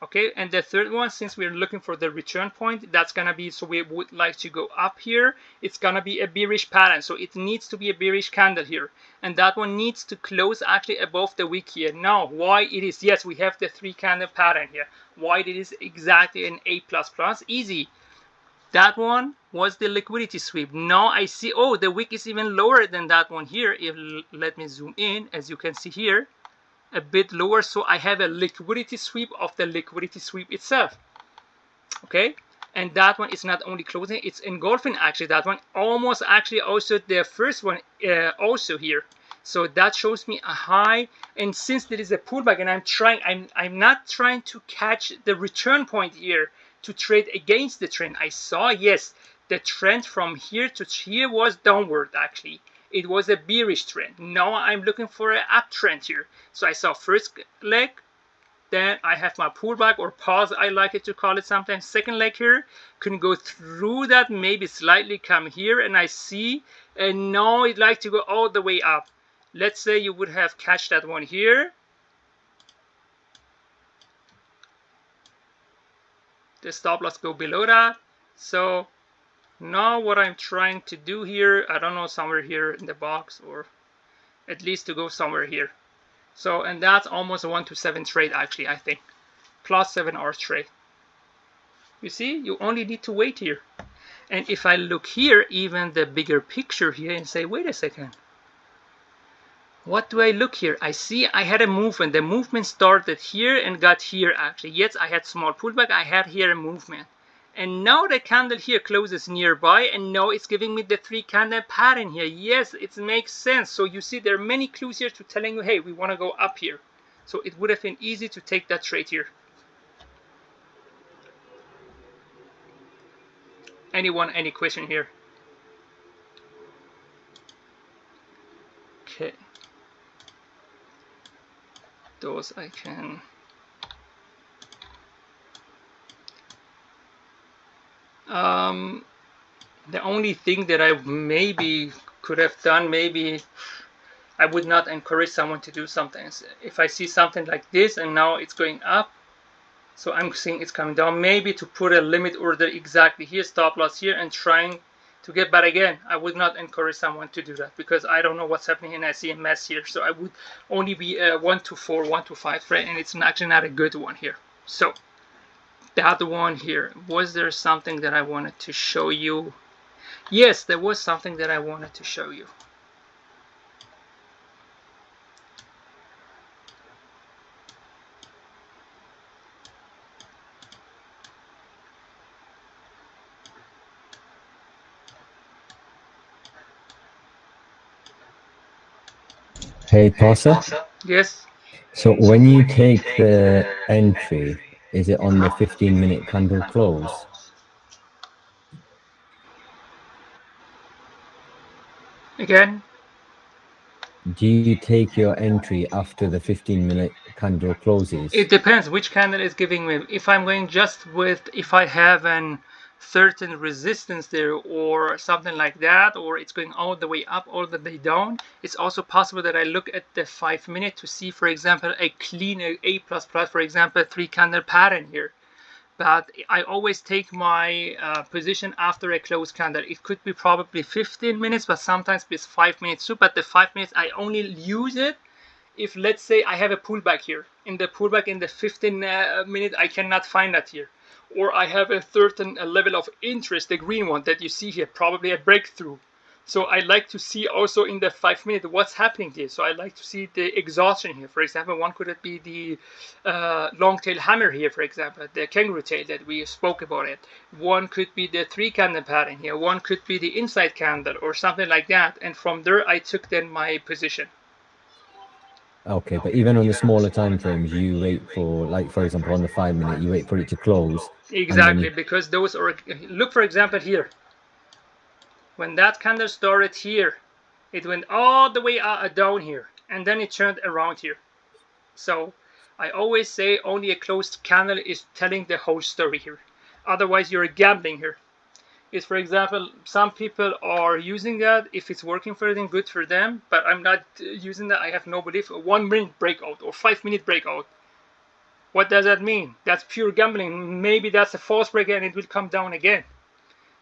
Okay, and the third one, since we're looking for the return point, that's gonna be, so we would like to go up here. It's gonna be a bearish pattern, so it needs to be a bearish candle here, and that one needs to close actually above the wick here. Now, why it is? Yes, we have the 3-candle pattern here. Why it is exactly an A++? Easy. That one was the liquidity sweep. Now I see, oh, the wick is even lower than that one here. If let me zoom in, as you can see here, a bit lower, so I have a liquidity sweep of the liquidity sweep itself. Okay, and that one is not only closing, it's engulfing actually that one, almost actually also the first one also here. So that shows me a high, and since there is a pullback and I'm not trying to catch the return point here, to trade against the trend. I saw, yes, the trend from here to here was downward actually. It was a bearish trend. Now I'm looking for an uptrend here. So I saw first leg, then I have my pullback or pause, I like it to call it sometimes. Second leg here, can go through that, maybe slightly come here, and I see, and now it like to go all the way up. Let's say you would have catch that one here. The stop loss go below that. So now what I'm trying to do here, I don't know, somewhere here in the box, or at least to go somewhere here. So, and that's almost a 1 to 7 trade actually, I think. Plus 7 hours trade. You see, you only need to wait here. And if I look here, even the bigger picture here, and say, wait a second. What do I look here? I see I had a movement. The movement started here and got here actually. Yes, I had small pullback. I had here a movement. And now the candle here closes nearby, and now it's giving me the 3 candle pattern here. Yes, it makes sense. So you see there are many clues here to telling you, hey, we want to go up here. So it would have been easy to take that trade here. Anyone, any question here? Okay. Those I can. The only thing that I maybe could have done, maybe I would not encourage someone to do something. If I see something like this and now it's going up, so I'm seeing it's coming down, maybe to put a limit order exactly here, stop loss here, and trying to get, but again, I would not encourage someone to do that because I don't know what's happening and I see a mess here. So I would only be a 1 to 4, 1 to 5 trade, and it's actually not a good one here. So that one here, was there something that I wanted to show you? Yes, there was something that I wanted to show you. Hey, Parsa. Yes. So when you take the entry, is it on the 15-minute candle close? Again? Do you take your entry after the 15-minute candle closes? It depends which candle is giving me. If I'm going just with, if I have an certain resistance there or something like that, or it's going all the way up, all the way down, it's also possible that I look at the 5 minute to see, for example, a clean A++, for example, 3 candle pattern here. But I always take my position after a close candle. It could be probably 15 minutes, but sometimes it's 5 minutes too. But the 5 minutes, I only use it if, let's say, I have a pullback here. In the pullback in the 15 minute, I cannot find that here. Or I have a certain level of interest, the green one that you see here, probably a breakthrough. So I like to see also in the 5 minute what's happening here. So I like to see the exhaustion here. For example, one could be the long tail hammer here, for example, the kangaroo tail that we spoke about it. One could be the 3 candle pattern here. One could be the inside candle or something like that. And from there, I took then my position. Okay, but even on the smaller time frames, you wait for, like, for example, on the 5 minute, you wait for it to close. Exactly, because those are, look, for example, here. When that candle started here, it went all the way down here, and then it turned around here. So I always say only a closed candle is telling the whole story here. Otherwise, you're gambling here. Is, for example, some people are using that. If it's working for them, good for them. But I'm not using that. I have no belief. 1 minute breakout or 5 minute breakout. What does that mean? That's pure gambling. Maybe that's a false break and it will come down again.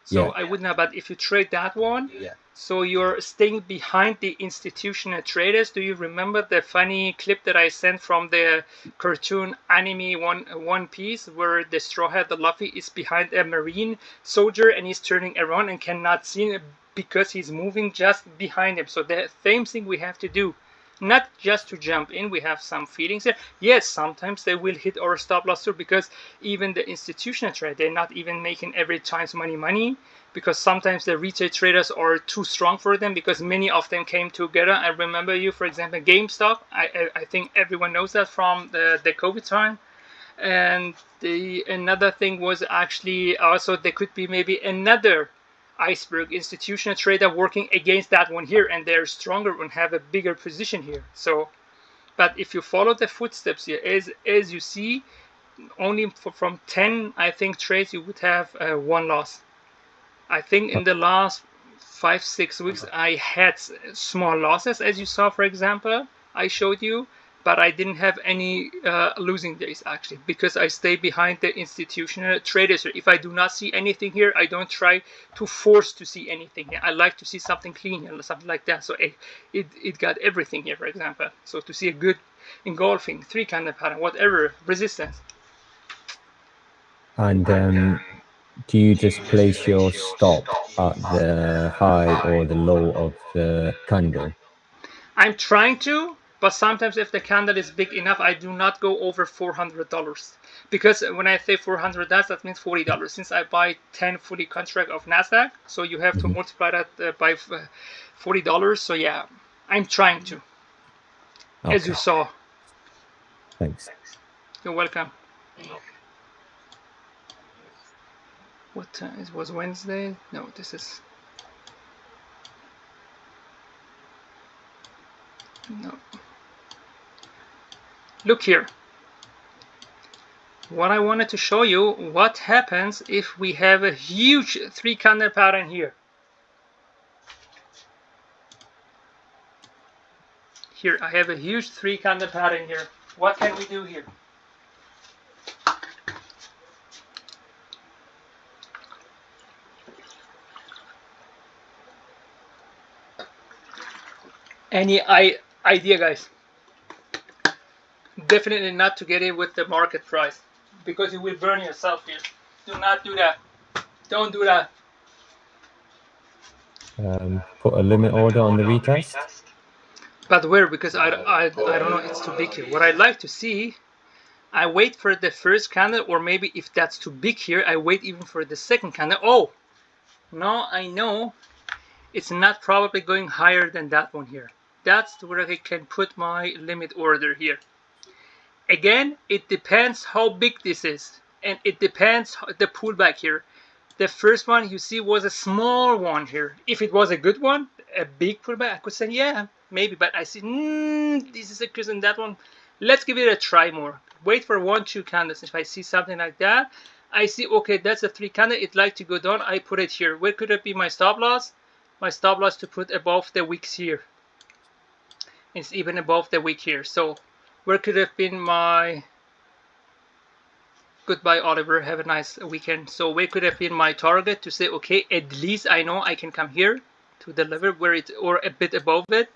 So I wouldn't have, but if you trade that one, so you're staying behind the institutional traders. Do you remember the funny clip that I sent from the cartoon anime One Piece, where the Straw Hat, the Luffy, is behind a marine soldier and he's turning around and cannot see him because he's moving just behind him. So the same thing we have to do. Not just to jump in, we have some feelings here. Yes, sometimes they will hit our stop loss too, because even the institutional trade, they're not even making every time's money, because sometimes the retail traders are too strong for them, because many of them came together. I remember you, for example, GameStop. I think everyone knows that from the COVID time. And another thing was actually also there could be maybe another iceberg institutional trader working against that one here, and they're stronger and have a bigger position here. So, but if you follow the footsteps here, as you see, only from 10 I think trades you would have one loss. I think in the last 5-6 weeks I had small losses, as you saw, for example, I showed you, but I didn't have any losing days actually, because I stay behind the institutional traders. If I do not see anything here, I don't try to force to see anything here. I like to see something clean here, something like that. So it got everything here, for example. So to see a good engulfing 3-candle pattern, whatever resistance. And do you just place your stop at the high or the low of the candle? I'm trying to, but sometimes if the candle is big enough, I do not go over $400. Because when I say $400, that means $40. Since I buy 10 fully contract of Nasdaq, so you have to multiply that by $40. So yeah, I'm trying to, as you saw. Thanks. You're welcome. What time? It was Wednesday? No, this is... No. Look here. What I wanted to show you, what happens if we have a huge 3-candle pattern here. Here, I have a huge 3-candle pattern here. What can we do here? Any idea, guys? Definitely not to get in with the market price, because you will burn yourself here. Do not do that. Don't do that. Put a limit order on the retest. But where? Because I don't know. It's too big here. What I like to see, I wait for the first candle, or maybe if that's too big here, I wait even for the second candle. Oh, no, I know it's not probably going higher than that one here. That's where I can put my limit order here. Again, it depends how big this is, and it depends the pullback here. The first one you see was a small one here. If it was a good one, a big pullback, I could say yeah, maybe. But I see this is a cause in that one. Let's give it a try more. Wait for 1-2 candles. If I see something like that, I see okay, that's a 3 candle. It like to go down. I put it here. Where could it be my stop loss? My stop loss to put above the wicks here. It's even above the wick here. So where could have been my... Goodbye, Oliver. Have a nice weekend. So where could have been my target to say, okay, at least I know I can come here to the level where it, or a bit above it,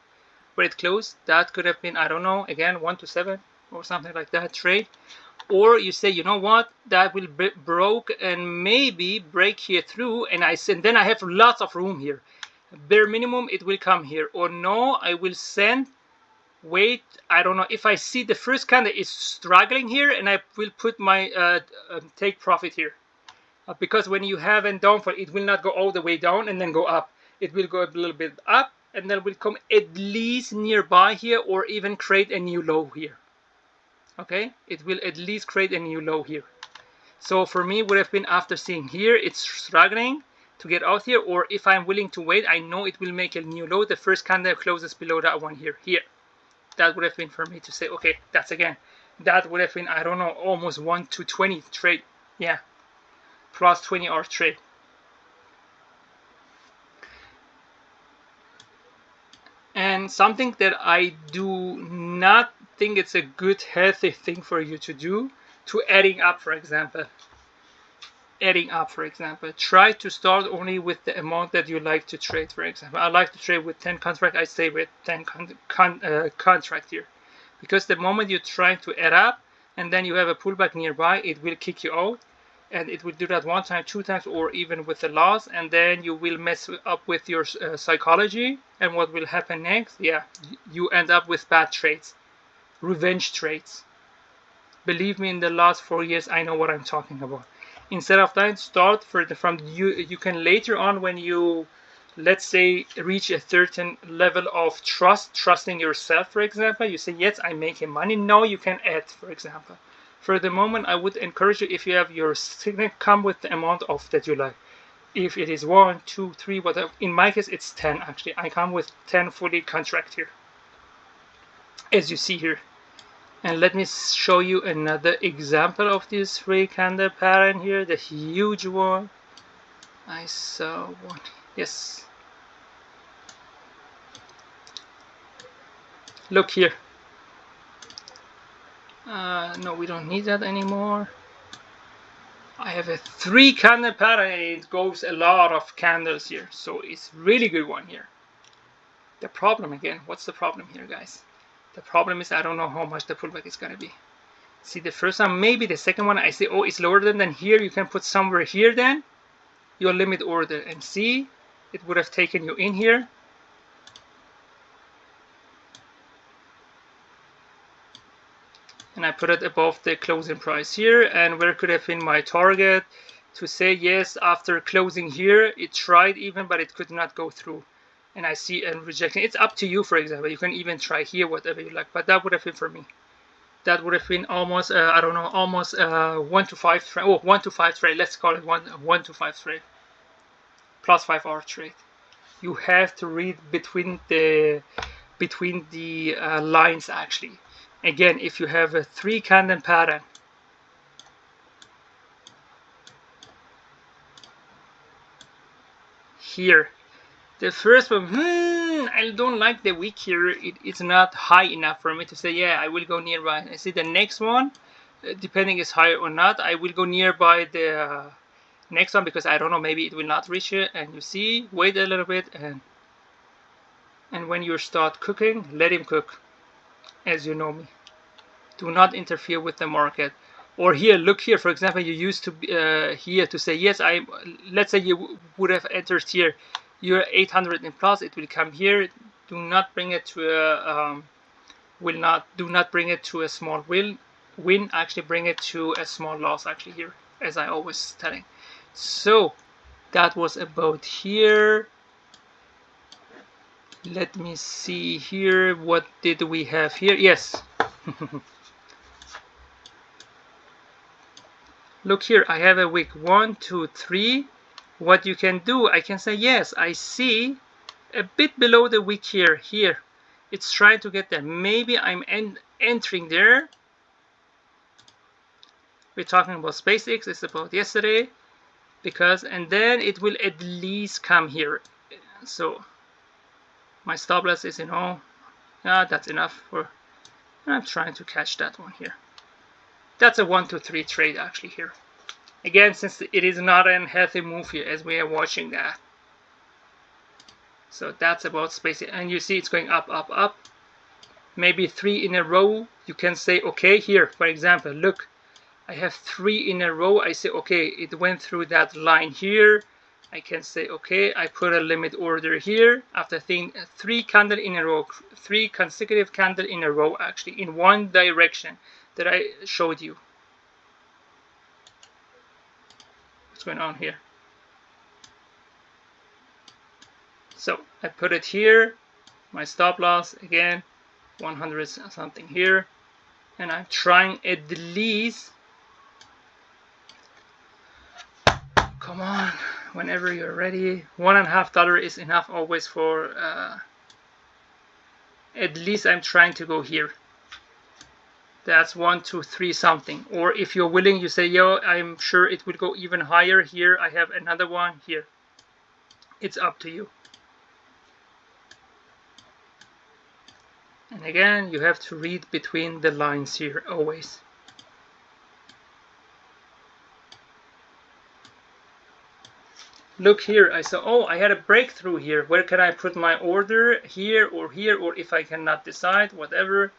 where it closed. That could have been, I don't know, again, 1 to 7 or something like that trade. Or you say, you know what, that will be broke and maybe break here through, and then I have lots of room here. Bare minimum, it will come here. Or no, I will send... Wait, I don't know, if I see the first candle is struggling here, and I will put my take profit here, because when you have a downfall, it will not go all the way down and then go up. It will go a little bit up, and then will come at least nearby here, or even create a new low here. Okay, it will at least create a new low here. So for me, would have been after seeing here it's struggling to get out here, or if I'm willing to wait, I know it will make a new low. The first candle closes below that one here. That would have been for me to say, okay, that's again, that would have been, I don't know, almost 1 to 20 trade. Yeah, plus 20 hour trade. And something that I do not think it's a good, healthy thing for you to do, to adding up, for example. Try to start only with the amount that you like to trade. For example, I like to trade with 10 contract. I stay with 10 contract here, because the moment you're trying to add up and then you have a pullback nearby, it will kick you out, and it will do that 1 time, 2 times, or even with a loss, and then you will mess up with your psychology. And what will happen next? Yeah, you end up with bad trades, revenge trades. Believe me, in the last 4 years, I know what I'm talking about. Instead of that, start from you can later on, when you, let's say, reach a certain level of trusting yourself, for example, you say, yes, I'm making money. Now you can add, for example. For the moment, I would encourage you, if you have your signal, come with the amount of that you like. If it is 1, 2, 3, whatever. In my case, it's 10 actually. I come with 10 fully contract here, as you see here. And let me show you another example of this 3 candle pattern here, the huge one. I saw one. Yes. Look here. No, we don't need that anymore. I have a 3 candle pattern and it goes a lot of candles here. So it's really good one here. The problem again, what's the problem here, guys? The problem is I don't know how much the pullback is going to be. See, the first one, maybe the second one, I say, oh, it's lower than here. You can put somewhere here then your limit order, and see, it would have taken you in here. And I put it above the closing price here, and where could have been my target to say, yes, after closing here, it tried even, but it could not go through. And I see a rejection. It's up to you, for example. You can even try here, whatever you like, but that would have been for me. That would have been almost, I don't know, almost 1 to 5 trade. Oh, 1 to 5 trade. Let's call it 1 to 5 trade. Plus 5 hour trade. You have to read between the lines actually. Again, if you have a 3 candle pattern, here, the first one, I don't like the wick here. It's not high enough for me to say, yeah, I will go nearby. I see the next one, depending is higher or not, I will go nearby the next one, because I don't know, maybe it will not reach it. And you see, wait a little bit, and when you start cooking, let him cook, as you know me. Do not interfere with the market. Or here, look here, for example, you used to here to say, yes, let's say you would have entered here, you're 800 in plus, it will come here. Do not bring it to a do not bring it to a small win, actually bring it to a small loss actually here, as I always telling. So that was about here. Let me see here, what did we have here? Yes. Look here, I have a wick 1, 2, 3. What you can do, I can say, yes, I see a bit below the wick here. It's trying to get there. Maybe I'm entering there. We're talking about SpaceX, it's about yesterday. And then it will at least come here. So my stop loss is, that's enough for, I'm trying to catch that one here. That's a 1, 2, 3 trade actually here. Again, since it is not a healthy move here, as we are watching that. So that's about space. And you see it's going up, up, up. Maybe 3 in a row. You can say, okay, here, for example, look, I have 3 in a row. I say, okay, it went through that line here. I can say, okay, I put a limit order here. After 3 candle in a row, 3 consecutive candle in a row, actually, in one direction that I showed you. What's going on here? So I put it here, my stop loss again, 100 something here, and I'm trying at least, come on, whenever you're ready, $1.50 is enough always for, at least I'm trying to go here. That's 1, 2, 3 something. Or if you're willing, you say, yo, I'm sure it will go even higher. Here I have another one here. It's up to you. And again, you have to read between the lines here always. Look here, I saw, oh, I had a breakthrough here. Where can I put my order? Here, or if I cannot decide, whatever.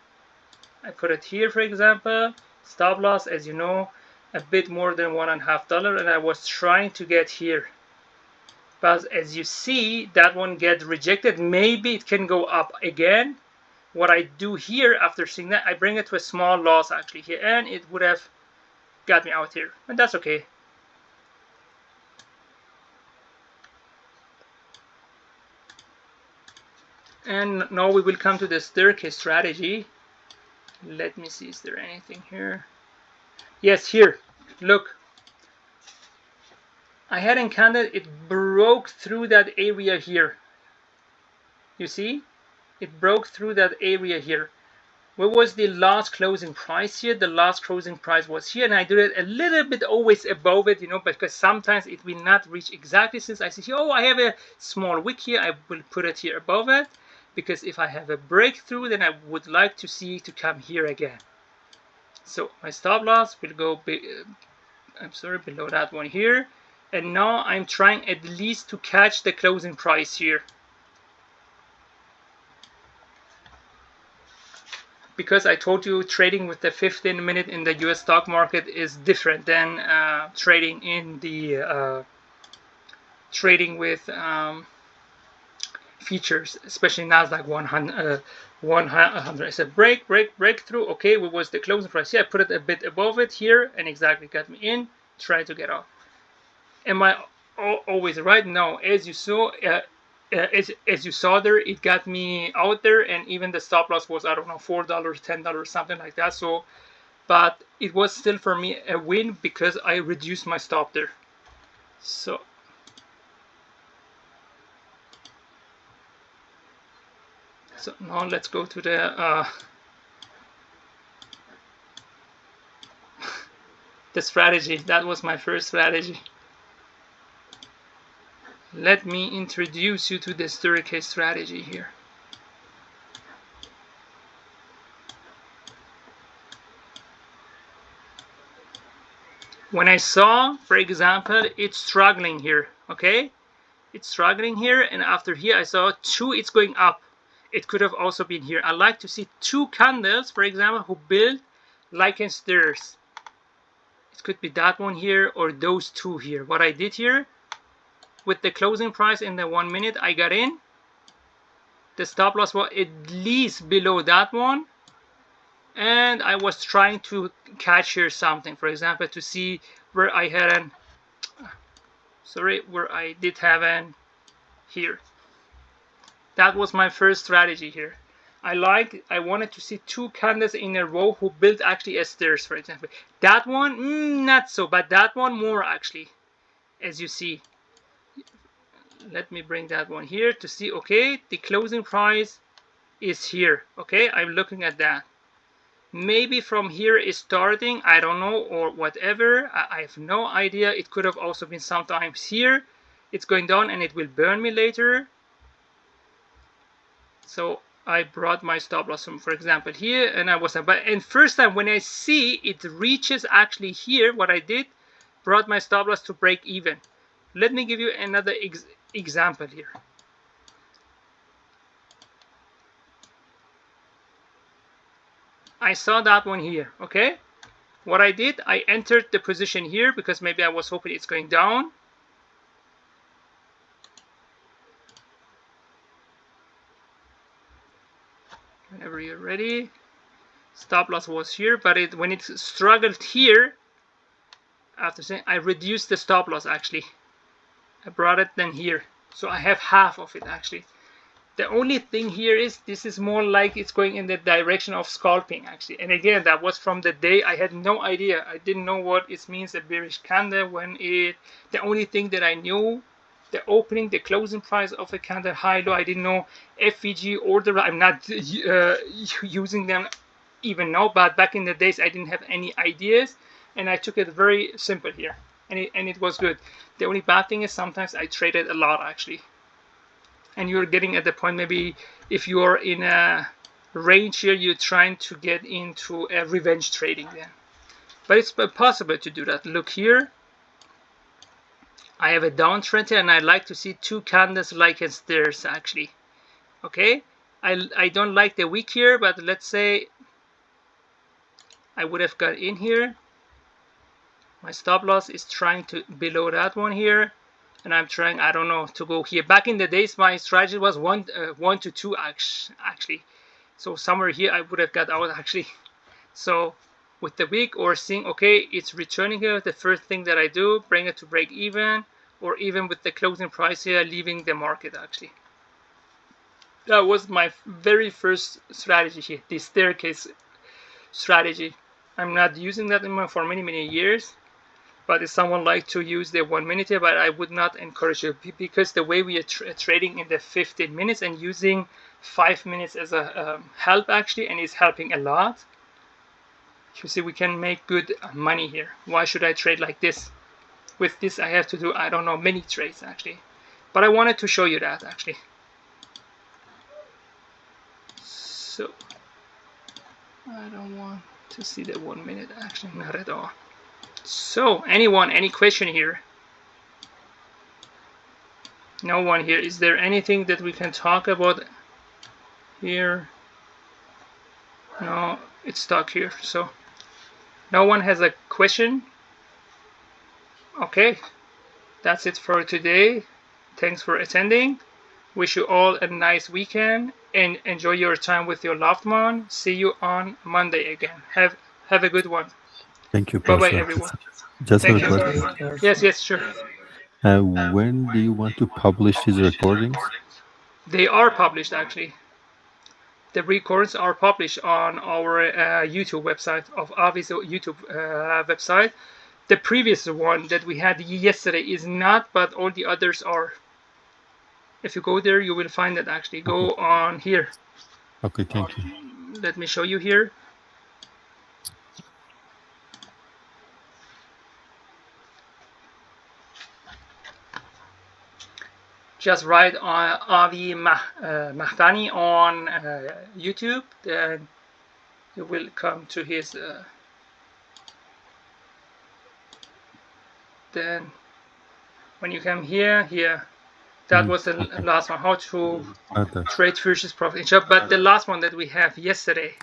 I put it here, for example. Stop loss, as you know, a bit more than $1.50, and I was trying to get here. But as you see, that one get rejected. Maybe it can go up again. What I do here, after seeing that, I bring it to a small loss actually here, and it would have got me out here, and that's okay. And now we will come to the staircase strategy. Let me see, is there anything here? Yes, here, look. I had a candle, it broke through that area here. You see? It broke through that area here. What was the last closing price here? The last closing price was here, and I do it a little bit always above it, you know, because sometimes it will not reach exactly. Since I see, oh, I have a small wick here, I will put it here above it, because if I have a breakthrough, then I would like to see it to come here again. So my stop loss will go, below that one here, and now I'm trying at least to catch the closing price here. Because I told you trading with the 15-minute in the US stock market is different than trading in the trading with features, especially Nasdaq 100. I said breakthrough. Okay, what was the closing price? Yeah, I put it a bit above it here, and exactly got me in. Try to get off. Am I always right? No. As you saw. As you saw there, it got me out there, and even the stop loss was, I don't know, $4, $10, something like that. So, but it was still for me a win because I reduced my stop there. So now let's go to the the strategy. That was my first strategy. Let me introduce you to the staircase strategy here. When I saw, for example, it's struggling here, okay? It's struggling here, and after here I saw two, it's going up. It could have also been here. I like to see two candles, for example, who build like in stairs. It could be that one here or those two here. What I did here, with the closing price in the 1 minute, I got in. The stop loss was at least below that one, and I was trying to catch here something, for example, to see where I had an where I did have an here. That was my first strategy here. I wanted to see two candles in a row who built actually a stairs, for example. That one, not so, but that one more actually, as you see. Let me bring that one here to see, okay, the closing price is here, okay, I'm looking at that. Maybe from here is starting, I don't know, or whatever, I have no idea. It could have also been sometimes here, it's going down and it will burn me later. So I brought my stop loss from, for example, here, and I was, and first time when I see it reaches actually here, what I did, brought my stop loss to break even. Let me give you another example here. I saw that one here, okay? What I did, I entered the position here because maybe I was hoping it's going down. Whenever you're ready. Stop loss was here, but when it struggled here, after saying, I reduced the stop loss actually. I brought it then here. So I have half of it actually. The only thing here is this is more like it's going in the direction of scalping actually. And again, that was from the day I had no idea. I didn't know what it means, a bearish candle, when the only thing that I knew, the opening, the closing price of a candle, high, low. I didn't know FVG order. I'm not using them even now, but back in the days I didn't have any ideas, and I took it very simple here, and it was good. The only bad thing is sometimes I traded a lot actually, and you're getting at the point, maybe if you're in a range here, you're trying to get into a revenge trading then, but it's possible to do that. Look here, I have a downtrend here, and I like to see two candles like in stairs actually, okay? I don't like the wick here, but let's say I would have got in here. My stop loss is trying to below that one here, and I'm trying, I don't know, to go here. Back in the days, my strategy was 1 to 2 actually. So somewhere here I would have got out actually. So with the wick or seeing, okay, it's returning here, the first thing that I do, bring it to break even, or even with the closing price here, leaving the market actually. That was my very first strategy here, the staircase strategy. I'm not using that for many years. But if someone like to use the 1 minute, but I would not encourage you, because the way we are trading in the 15 minutes and using 5 minutes as a help actually, and it's helping a lot. You see, we can make good money here. Why should I trade like this? With this, I have to do, I don't know, many trades actually. But I wanted to show you that actually. So I don't want to see the 1 minute actually, not at all. So anyone, any question here? No one here. Is there anything that we can talk about here? No, it's stuck here. So no one has a question? Okay, that's it for today. Thanks for attending. Wish you all a nice weekend and enjoy your time with your loved one. See you on Monday again. Have a good one. Thank you, Bye bye, Pastor. everyone. Just Thank have a you. question. Yes, sure. When do you want to publish these recordings? They are published actually. The recordings are published on our YouTube website, of Avi's YouTube website. The previous one that we had yesterday is not, but all the others are. If you go there, you will find it actually. Go on here. Okay, thank you. Let me show you here. Just write on Avi Mahtani on YouTube, then you will come to his. Then when you come here, that was the last one. How to trade futures profit. But the last one that we have yesterday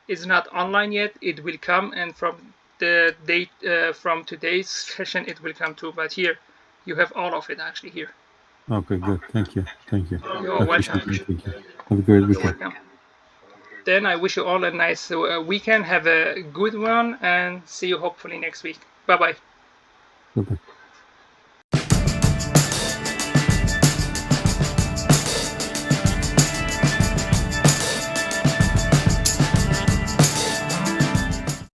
is not online yet. It will come, and from the date from today's session, it will come too. But here, you have all of it actually here. Okay, good. Thank you. Thank you. You're welcome. Thank you. Have a great weekend. Welcome. Then I wish you all a nice weekend. Have a good one, and see you hopefully next week. Bye bye. Bye-bye.